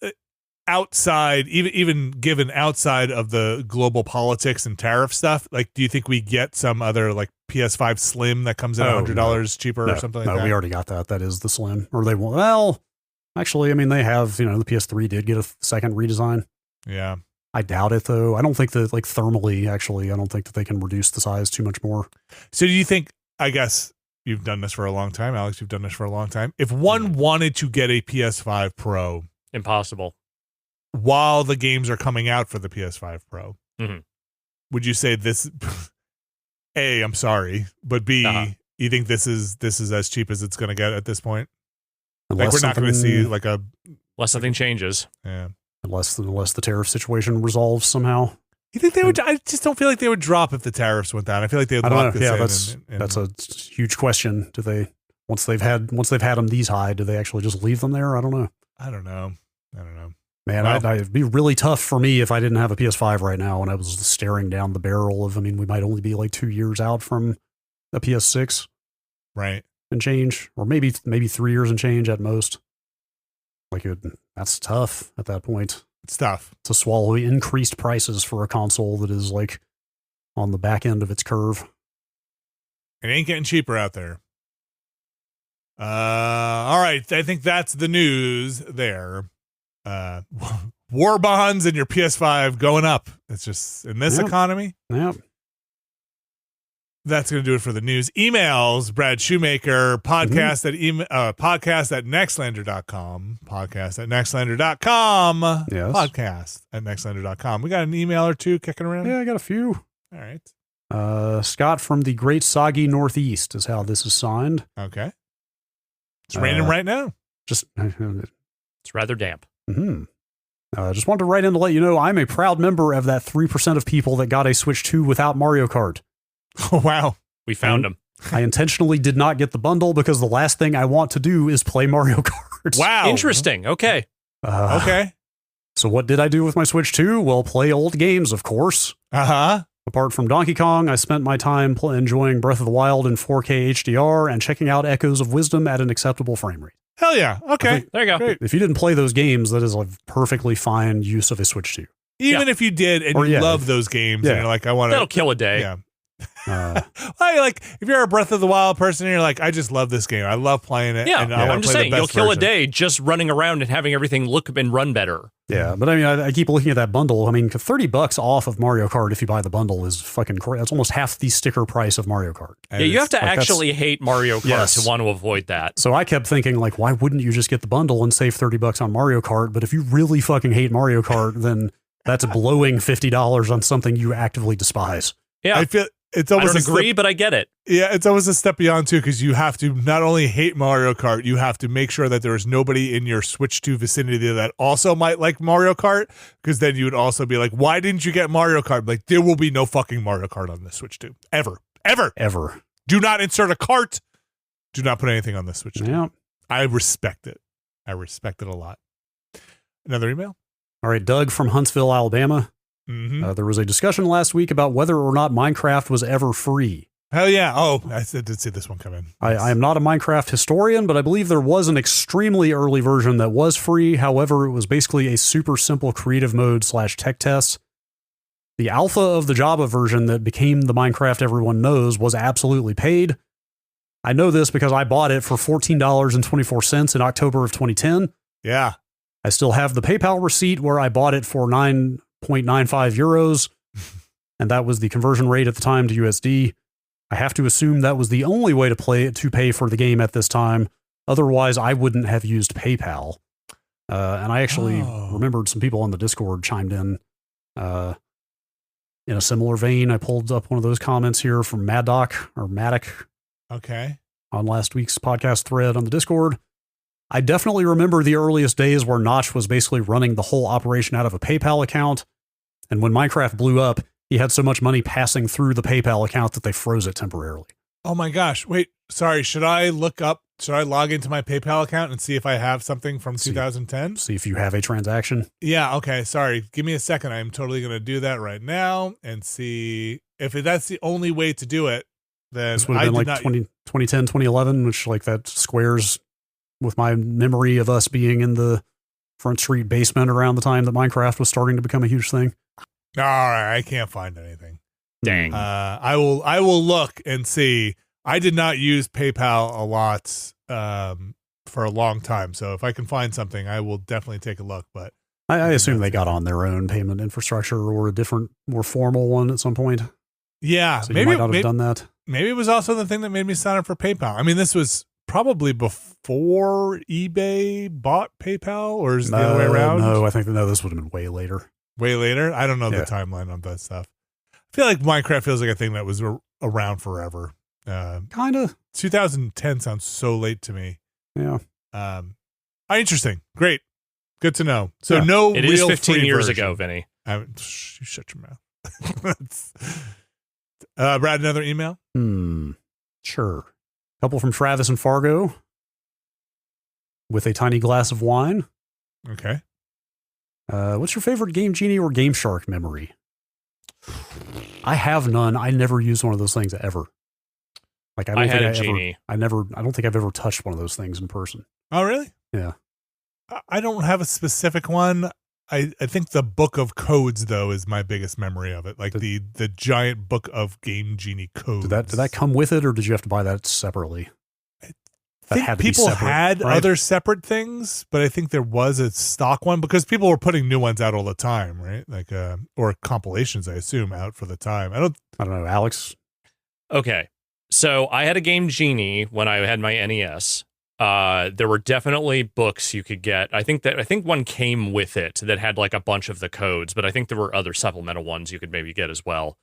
outside, even given outside of the global politics and tariff stuff. Like, do you think we get some other like PS5 Slim that comes in $100 cheaper or something like that? No, we already got that. That is the Slim. Or they won't. Well, actually, I mean, they have. The PS3 did get a second redesign. Yeah. I doubt it, though. I don't think that, like, thermally, actually, I don't think that they can reduce the size too much more. So do you think, I guess you've done this for a long time, Alex, you've done this for a long time. If one wanted to get a PS5 Pro. Impossible. While the games are coming out for the PS5 Pro, would you say this, A, I'm sorry, but B, you think this is as cheap as it's going to get at this point? Unless we're not going to see like unless something changes. Yeah. Unless the tariff situation resolves somehow. You think they would? I just don't feel like they would drop if the tariffs went down. I feel like they would lock this in. That's a huge question. Do they once they've had them these high, do they actually just leave them there? I don't know. I don't know. Man, it'd be really tough for me if I didn't have a PS5 right now and I was staring down the barrel of. I mean, we might only be like 2 years out from a PS6, right? And change, or maybe 3 years and change at most. Like that's tough at that point. It's tough to swallow increased prices for a console that is like on the back end of its curve. It ain't getting cheaper out there. All right. I think that's the news there. War bonds and your PS5 going up. It's just in this economy. Yep. That's going to do it for the news. Emails, Brad Shoemaker, podcast at nextlander.com, podcast at nextlander.com, podcast at nextlander.com. We got an email or two kicking around? Yeah, I got a few. All right. Scott from the Great Soggy Northeast is how this is signed. Okay. It's raining right now. It's rather damp. Just wanted to write in to let you know I'm a proud member of that 3% of people that got a Switch 2 without Mario Kart. Oh, wow. We found him. I intentionally did not get the bundle because the last thing I want to do is play Mario Kart. Wow. Interesting. Okay. Okay. So what did I do with my Switch 2? Well, play old games, of course. Apart from Donkey Kong, I spent my time enjoying Breath of the Wild in 4K HDR and checking out Echoes of Wisdom at an acceptable frame rate. Hell yeah. Okay. There you go. Great. If you didn't play those games, that is a perfefally fine use of a Switch 2. Even if you did and you love those games and you're like, I want to. That'll kill a day. Yeah. Like if you're a Breath of the Wild person and you're like, I just love this game. I love playing it. Yeah. And I I'm just saying, you'll kill a day just running around and having everything look and run better. Yeah, but I mean, I keep looking at that bundle. I mean, $30 off of Mario Kart if you buy the bundle is fucking crazy. That's almost half the sticker price of Mario Kart. Yeah, you have to actually hate Mario Kart to want to avoid that. So I kept thinking, like, why wouldn't you just get the bundle and save $30 on Mario Kart? But if you really fucking hate Mario Kart, then that's blowing $50 on something you actively despise. Yeah, I feel it's almost. I don't agree, but I get it. Yeah, it's almost a step beyond too, because you have to not only hate Mario Kart, you have to make sure that there is nobody in your Switch 2 vicinity that also might like Mario Kart, because then you would also be like, why didn't you get Mario Kart? Like, there will be no fucking Mario Kart on the Switch 2. Ever. Do not insert a cart. Do not put anything on the Switch 2. Yeah. I respect it. I respect it a lot. Another email? All right, Doug from Huntsville, Alabama. Mm-hmm. There was a discussion last week about whether or not Minecraft was ever free. Hell yeah. Oh, I did see this one come in. I am not a Minecraft historian, but I believe there was an extremely early version that was free. However, it was basically a super simple creative mode / tech test. The alpha of the Java version that became the Minecraft everyone knows was absolutely paid. I know this because I bought it for $14.24 in October of 2010. Yeah. I still have the PayPal receipt where I bought it for 9.95 euros, and that was the conversion rate at the time to USD. I have to assume that was the only way to pay for the game at this time. Otherwise, I wouldn't have used PayPal. And I actually remembered some people on the Discord chimed in a similar vein. I pulled up one of those comments here from Maddock. Okay. On last week's podcast thread on the Discord. I definitely remember the earliest days where Notch was basically running the whole operation out of a PayPal account. And when Minecraft blew up, he had so much money passing through the PayPal account that they froze it temporarily. Oh my gosh. Wait, sorry. Should I log into my PayPal account and see if I have something from 2010? See if you have a transaction. Yeah. Okay. Sorry. Give me a second. I'm totally going to do that right now and see if that's the only way to do it. Then this would have been like 2010, 2011, which like that squares with my memory of us being in the Front Street basement around the time that Minecraft was starting to become a huge thing. All right, I can't find anything. Dang. I will look and see. I did not use PayPal a lot for a long time, so if I can find something, I will definitely take a look. But I assume they got on their own payment infrastructure or a different, more formal one at some point. Yeah, so maybe you might not have done that. Maybe it was also the thing that made me sign up for PayPal. I mean, this was probably before eBay bought PayPal, or is it the other way around? No, I think this would have been way later. Way later? I don't know the timeline on that stuff. I feel like Minecraft feels like a thing that was around forever. Kind of. 2010 sounds so late to me. Yeah. Interesting. Great. Good to know. So no, it real is 15 years version. ago, Vinny. You shut your mouth. Brad, another email? Sure. Couple from Travis and Fargo with a tiny glass of wine. Okay. What's your favorite Game Genie or Game Shark memory? I have none. I never used one of those things ever. Like I had a Genie. I don't think I've ever touched one of those things in person. Oh, really? Yeah. I don't have a specific one. I think the book of codes though is my biggest memory of it. Like the giant book of Game Genie codes. Did that come with it, or did you have to buy that separately? I think people had other separate things, but I think there was a stock one because people were putting new ones out all the time, right? Like or compilations, I assume, out for the time. I don't know, Alex. Okay. So I had a Game Genie when I had my NES. There were definitely books you could get. I think one came with it that had like a bunch of the codes, but I think there were other supplemental ones you could maybe get as well.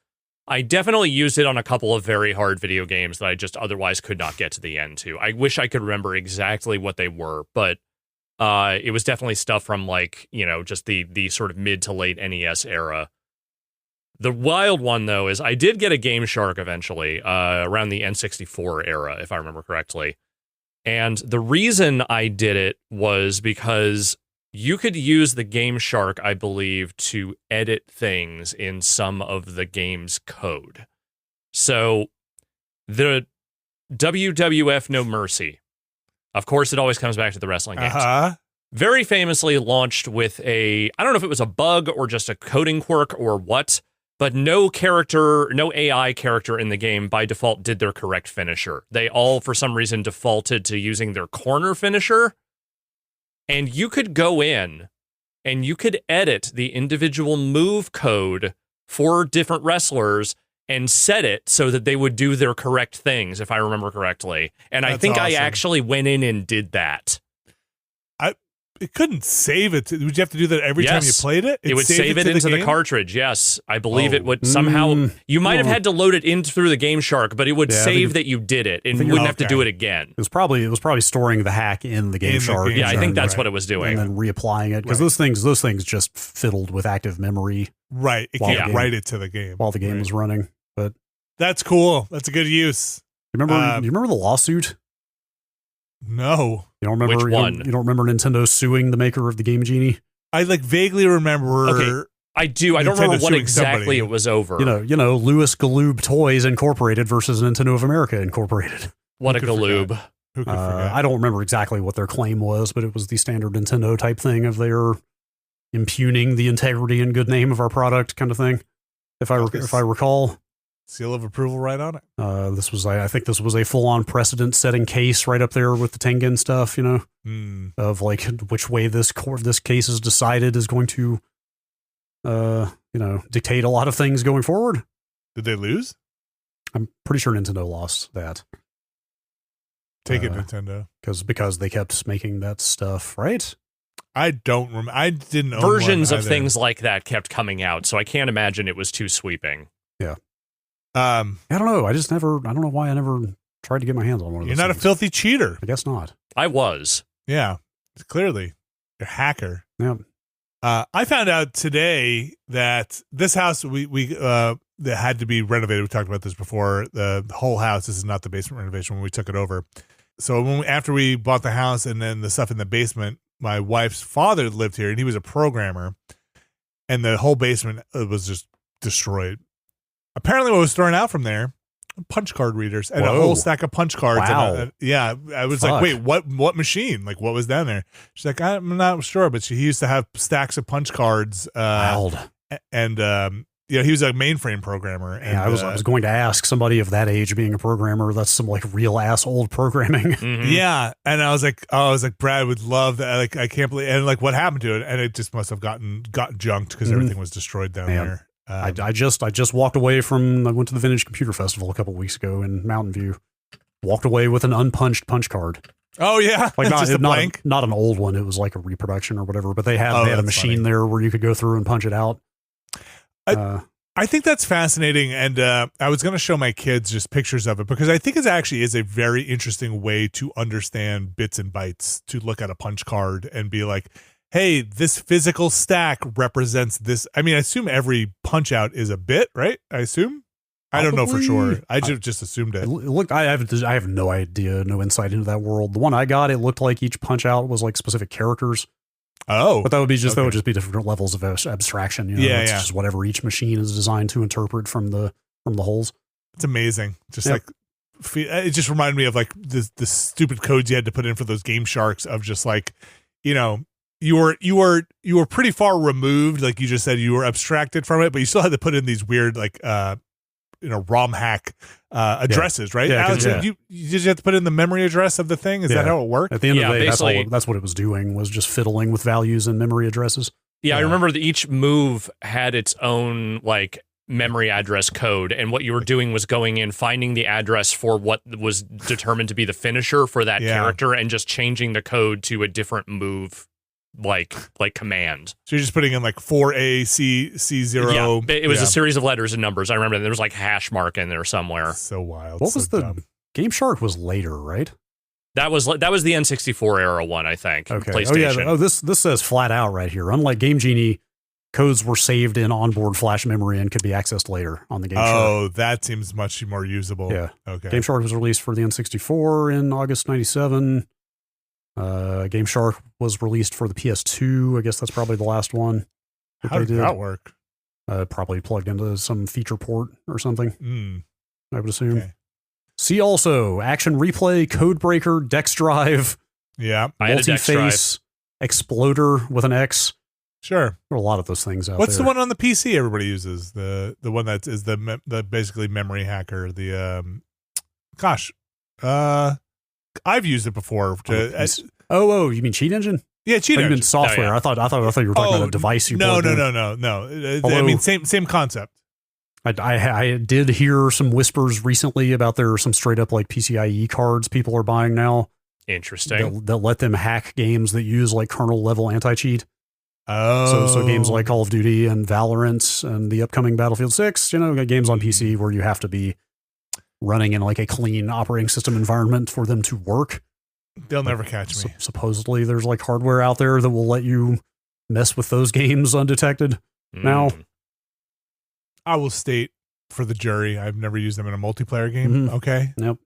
I definitely used it on a couple of very hard video games that I just otherwise could not get to the end to. I wish I could remember exactly what they were, but it was definitely stuff from like, just the sort of mid to late NES era. The wild one, though, is I did get a Game Shark eventually around the N64 era, if I remember correctly. And the reason I did it was because you could use the Game Shark, I believe, to edit things in some of the game's code. So the WWF No Mercy, Of course, it always comes back to the wrestling games. Uh-huh. Very famously launched with I don't know if it was a bug or just a coding quirk or what, but no AI character in the game by default did their correct finisher. They all, for some reason, defaulted to using their corner finisher. And you could go in and you could edit the individual move code for different wrestlers and set it so that they would do their correct things, if I remember correctly. And I think awesome. I actually went in and did that. It couldn't save it. Would you have to do that every time you played it? It would save it into the cartridge, yes. I believe it would somehow... You might have had to load it in through the Game Shark, but it would save that you did it and wouldn't have to do it again. It was probably storing the hack in the Game Shark. Yeah, I think that's what it was doing. And then reapplying it, because those things just fiddled with active memory. Right. It can't write it to the game. While the game was running. But that's cool. That's a good use. You remember the lawsuit? No. You don't remember which one? You don't remember Nintendo suing the maker of the Game Genie? I vaguely remember. Okay, I do. I don't remember what exactly it was over. You know, Louis Galoob Toys Incorporated versus Nintendo of America Incorporated. What a Galoob. Who could forget? I don't remember exactly what their claim was, but it was the standard Nintendo type thing of their impugning the integrity and good name of our product kind of thing. If I recall. Seal of approval right on it. I think this was a full-on precedent-setting case right up there with the Tengen stuff, you know, of like which way this case is decided is going to, dictate a lot of things going forward. Did they lose? I'm pretty sure Nintendo lost that. Take it, Nintendo. Because they kept making that stuff, right? I don't remember. I didn't own versions one of things like that kept coming out, so I can't imagine it was too sweeping. Yeah. I don't know. I don't know why I never tried to get my hands on one of those. You're not a filthy cheater. I guess not. I was. Yeah. Clearly. You're a hacker. Yeah. I found out today that this house that had to be renovated. We talked about this before. The whole house. This is not the basement renovation when we took it over. So after we bought the house and then the stuff in the basement, my wife's father lived here and he was a programmer, and the whole basement was just destroyed. Apparently what was thrown out from there, punch card readers and a whole stack of punch cards. Wow. And I was like, wait, what machine? Like, what was down there? She's like, I'm not sure, but he used to have stacks of punch cards. Wild. And, he was a mainframe programmer. And, I was going to ask somebody of that age being a programmer, that's some like real ass old programming. Mm-hmm. Yeah. And I was like, Brad would love that. Like, I can't believe, and like what happened to it. And it just must have gotten junked because everything was destroyed down there. I just walked away I went to the Vintage Computer Festival a couple of weeks ago in Mountain View. Walked away with an unpunched punch card. Oh yeah, like blank? Not an old one. It was like a reproduction or whatever. But they had a machine there where you could go through and punch it out. I think that's fascinating, and I was going to show my kids just pictures of it because I think it actually is a very interesting way to understand bits and bytes. To look at a punch card and be like, hey, this physical stack represents this. I mean, I assume every punch out is a bit, right? I assume. I don't know for sure. I just assumed it. Look, I have no idea, no insight into that world. The one I got, it looked like each punch out was like specific characters. Oh, but that would just be different levels of abstraction. You know? It's just whatever each machine is designed to interpret from the holes. It's amazing. Just like it just reminded me of like the stupid codes you had to put in for those Game Sharks of just like, you know. You were pretty far removed, like you just said. You were abstracted from it, but you still had to put in these weird, like, ROM hack addresses, right? Yeah, Alex, did you have to put in the memory address of the thing? Is that how it worked? At the end of the day, that's what it was doing, was just fiddling with values and memory addresses. Yeah, I remember that each move had its own like memory address code, and what you were doing was going in, finding the address for what was determined to be the finisher for that character, and just changing the code to a different move. Like command. So you're just putting in like 4AC0. Yeah, it was a series of letters and numbers. I remember there was like hash mark in there somewhere. So wild. What was the Game Shark was later, right? That was the N64 era one, I think. Okay. PlayStation. Oh yeah. This says flat out right here. Unlike Game Genie, codes were saved in onboard flash memory and could be accessed later on the Game Shark. Oh, that seems much more usable. Yeah. Okay. Game Shark was released for the N64 in August '97. Game Shark was released for the PS2. I guess that's probably the last one. How did that work? Probably plugged into some feature port or something. I would assume. Okay. See also Action Replay, Codebreaker, Dex Drive, Yeah. Multi-face, Exploder with an X. Sure. There are a lot of those things out What's there. the one on the PC everybody uses? The one that is the basically memory hacker. I've used it before. You mean Cheat Engine? Yeah, Cheat Engine. You mean software? Oh, yeah. I thought you were talking about a device. No. plugged in. I mean, same concept. I did hear some whispers recently about there are some straight up like PCIe cards people are buying now. Interesting. That let them hack games that use like kernel level anti cheat. Oh, So games like Call of Duty and Valorant and the upcoming Battlefield 6, games on PC where you have to be running in like a clean operating system environment for them to work. They'll never catch me. Supposedly there's like hardware out there that will let you mess with those games undetected now. I will state for the jury, I've never used them in a multiplayer game. Mhm. Okay. Nope.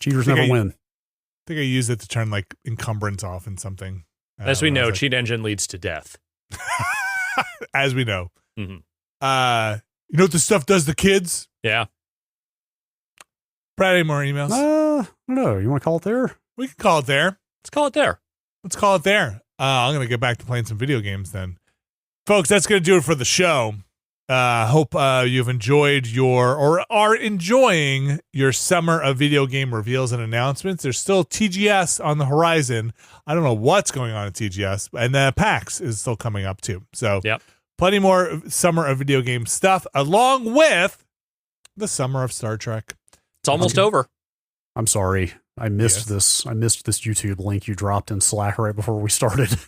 Cheaters never win. I think I used it to turn like encumbrance off in something. As we know, Cheat Engine leads to death. As we know. Mm-hmm. You know what this stuff does to kids? Yeah. Brad, any more emails? I don't know. You want to call it there? We can call it there. Let's call it there. Let's call it there. I'm going to get back to playing some video games then. Folks, that's going to do it for the show. Hope you've enjoyed or are enjoying your summer of video game reveals and announcements. There's still TGS on the horizon. I don't know what's going on at TGS, and PAX is still coming up too. So plenty more summer of video game stuff, along with the summer of Star Trek. It's almost over. I'm sorry. I missed this. I missed this YouTube link you dropped in Slack right before we started.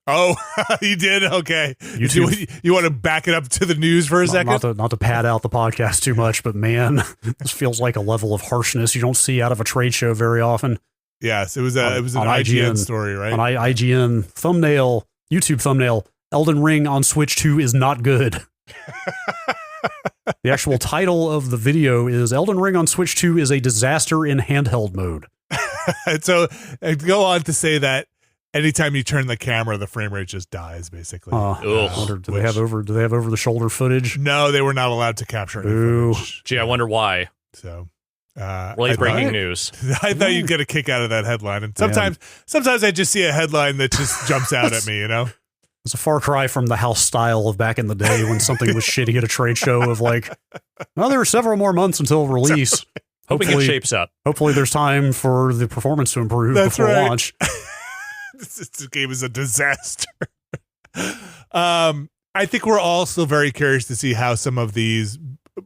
Oh, you did? Okay. YouTube. You want to back it up to the news for a second? Not to pad out the podcast too much, but man, this feels like a level of harshness you don't see out of a trade show very often. Yes, it was an IGN story, right? On IGN thumbnail, YouTube thumbnail, Elden Ring on Switch 2 is not good. The actual title of the video is Elden Ring on Switch 2 is a disaster in handheld mode. So go on to say that anytime you turn the camera, the frame rate just dies, basically. Do they have over the shoulder footage? No, they were not allowed to capture any footage. Gee, I wonder why. So, late breaking news. I thought you'd get a kick out of that headline, and sometimes I just see a headline that just jumps out at me. It's a far cry from the house style of back in the day when something was shitty at a trade show of like, well, there are several more months until release. Hoping it shapes up. Hopefully there's time for the performance to improve before launch. This game is a disaster. I think we're also very curious to see how some of these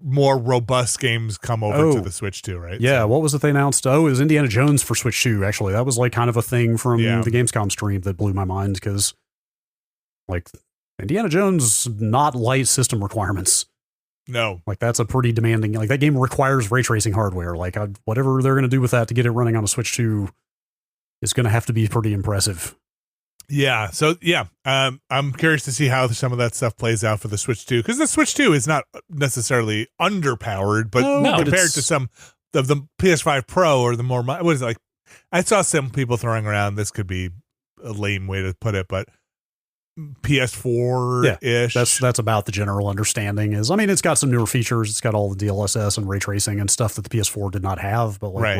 more robust games come over to the Switch 2, right? Yeah, what was it they announced? Oh, it was Indiana Jones for Switch 2, actually. That was like kind of a thing from the Gamescom stream that blew my mind because like Indiana Jones not light system requirements. No. Like that's a pretty demanding, like that game requires ray tracing hardware. Like whatever they're going to do with that to get it running on a Switch 2 is going to have to be pretty impressive. Yeah. So I'm curious to see how some of that stuff plays out for the Switch 2 because the Switch 2 is not necessarily underpowered, but compared to some of the PS5 Pro or the more, what is it like? I saw some people throwing around, this could be a lame way to put it, but PS4-ish. That's about the general understanding is, I mean, it's got some newer features. It's got all the DLSS and ray tracing and stuff that the PS4 did not have, but like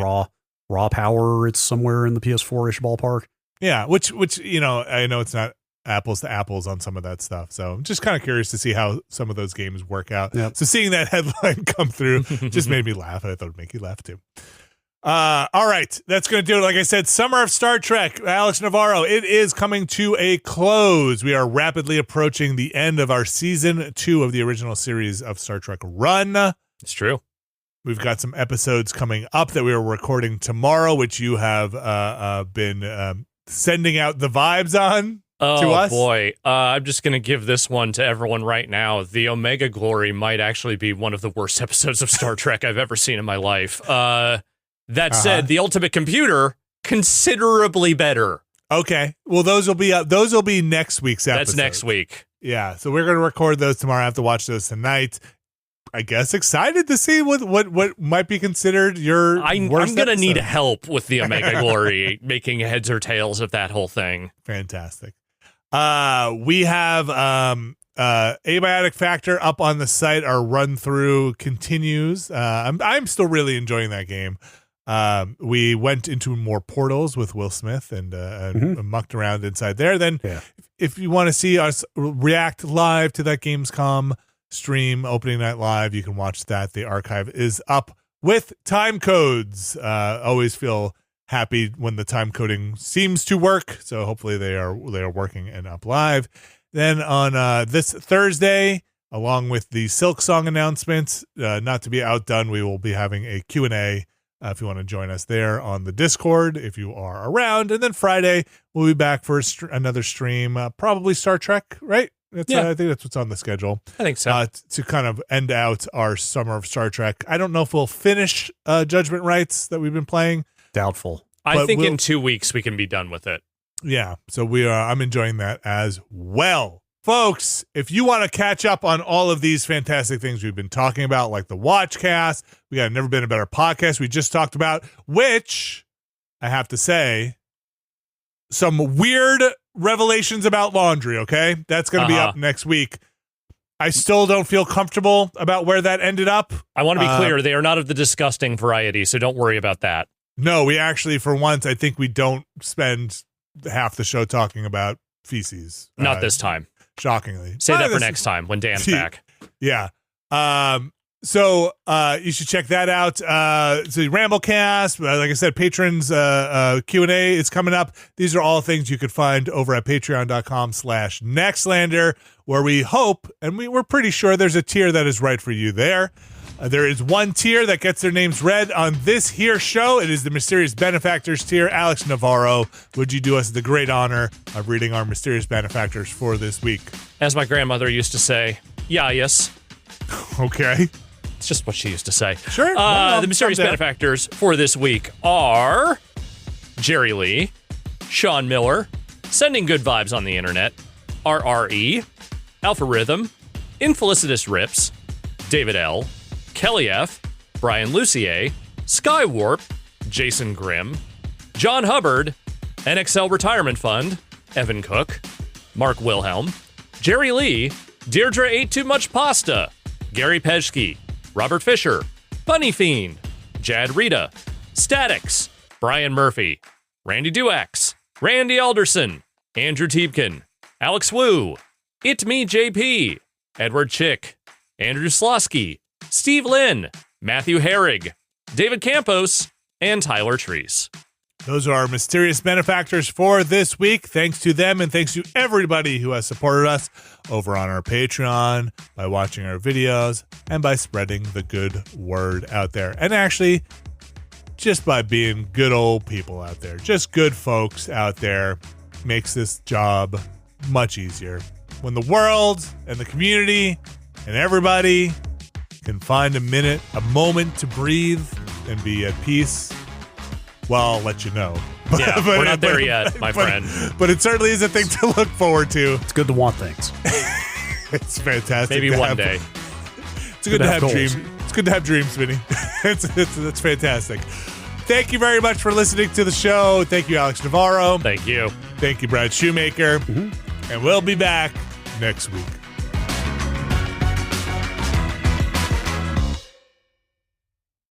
raw power, it's somewhere in the PS4-ish ballpark. Yeah, which I know it's not apples to apples on some of that stuff. So I'm just kind of curious to see how some of those games work out. Yep. So seeing that headline come through just made me laugh. I thought it would make you laugh too. All right, that's going to do it. Like I said, Summer of Star Trek, Alex Navarro, it is coming to a close. We are rapidly approaching the end of our season 2 of the original series of Star Trek run. It's true. We've got some episodes coming up that we are recording tomorrow, which you have been sending out the vibes on to us. Oh, boy. I'm just going to give this one to everyone right now. The Omega Glory might actually be one of the worst episodes of Star Trek I've ever seen in my life. That said, the Ultimate Computer, considerably better. Okay. Well, those will be next week's episode. That's next week. Yeah. So we're going to record those tomorrow. I have to watch those tonight. I guess excited to see what might be considered your I'm worst going to episode. need help with the Omega Glory, making heads or tails of that whole thing. Fantastic. We have Abiotic Factor up on the site. Our run through continues. I'm still really enjoying that game. We went into more portals with Will Smith and mucked around inside there. Then if you want to see us react live to that Gamescom stream, opening night live, you can watch that. The archive is up with time codes. Always feel happy when the time coding seems to work. So hopefully they are working and up live. Then on this Thursday, along with the Silksong announcements, not to be outdone, we will be having a Q&A if you want to join us there on the Discord, if you are around. And then Friday, we'll be back for another stream, probably Star Trek, right? I think that's what's on the schedule. I think so. To kind of end out our summer of Star Trek. I don't know if we'll finish Judgment Rights that we've been playing. Doubtful. I think in 2 weeks we can be done with it. Yeah, so I'm enjoying that as well. Folks, if you want to catch up on all of these fantastic things we've been talking about, like the Watchcast, we got Never Been a Better Podcast we just talked about, which I have to say, some weird revelations about laundry, okay? That's going to be up next week. I still don't feel comfortable about where that ended up. I want to be clear, they are not of the disgusting variety, so don't worry about that. No, we actually, for once, I think we don't spend half the show talking about feces. Not this time. Shockingly. Say that for next time when Dan's back. Yeah. So you should check that out. So Ramblecast, like I said, patrons Q&A is coming up. These are all things you could find over at patreon.com/Nextlander, where we hope, and we're pretty sure there's a tier that is right for you there. There is one tier that gets their names read on this here show. It is the Mysterious Benefactors tier. Alex Navarro, would you do us the great honor of reading our Mysterious Benefactors for this week? As my grandmother used to say, yes. Okay. It's just what she used to say. Sure. The Mysterious Benefactors for this week are Jerry Lee, Sean Miller, Sending Good Vibes on the Internet, RRE, Alpha Rhythm, Infelicitous Rips, David L., Kelly F., Brian Lucier, Skywarp, Jason Grimm, John Hubbard, NXL Retirement Fund, Evan Cook, Mark Wilhelm, Jerry Lee, Deirdre Ate Too Much Pasta, Gary Pejsky, Robert Fisher, Bunny Fiend, Jad Rita, Statics, Brian Murphy, Randy Duax, Randy Alderson, Andrew Tiebkin, Alex Wu, It Me JP, Edward Chick, Andrew Slosky, Steve Lynn, Matthew Herrig, David Campos, and Tyler Treese. Those are our Mysterious Benefactors for this week. Thanks to them and thanks to everybody who has supported us over on our Patreon, by watching our videos, and by spreading the good word out there. And actually, just by being good old people out there. Just good folks out there makes this job much easier. When the world and the community and everybody can find a moment to breathe and be at peace, well, I'll let you know. Yeah, we're not there yet, my friend. But it certainly is a thing to look forward to. It's good to want things. It's fantastic. Maybe one day. It's good to have dreams. It's good to have dreams, Vinny. It's fantastic. Thank you very much for listening to the show. Thank you, Alex Navarro. Thank you. Thank you, Brad Shoemaker. And we'll be back next week.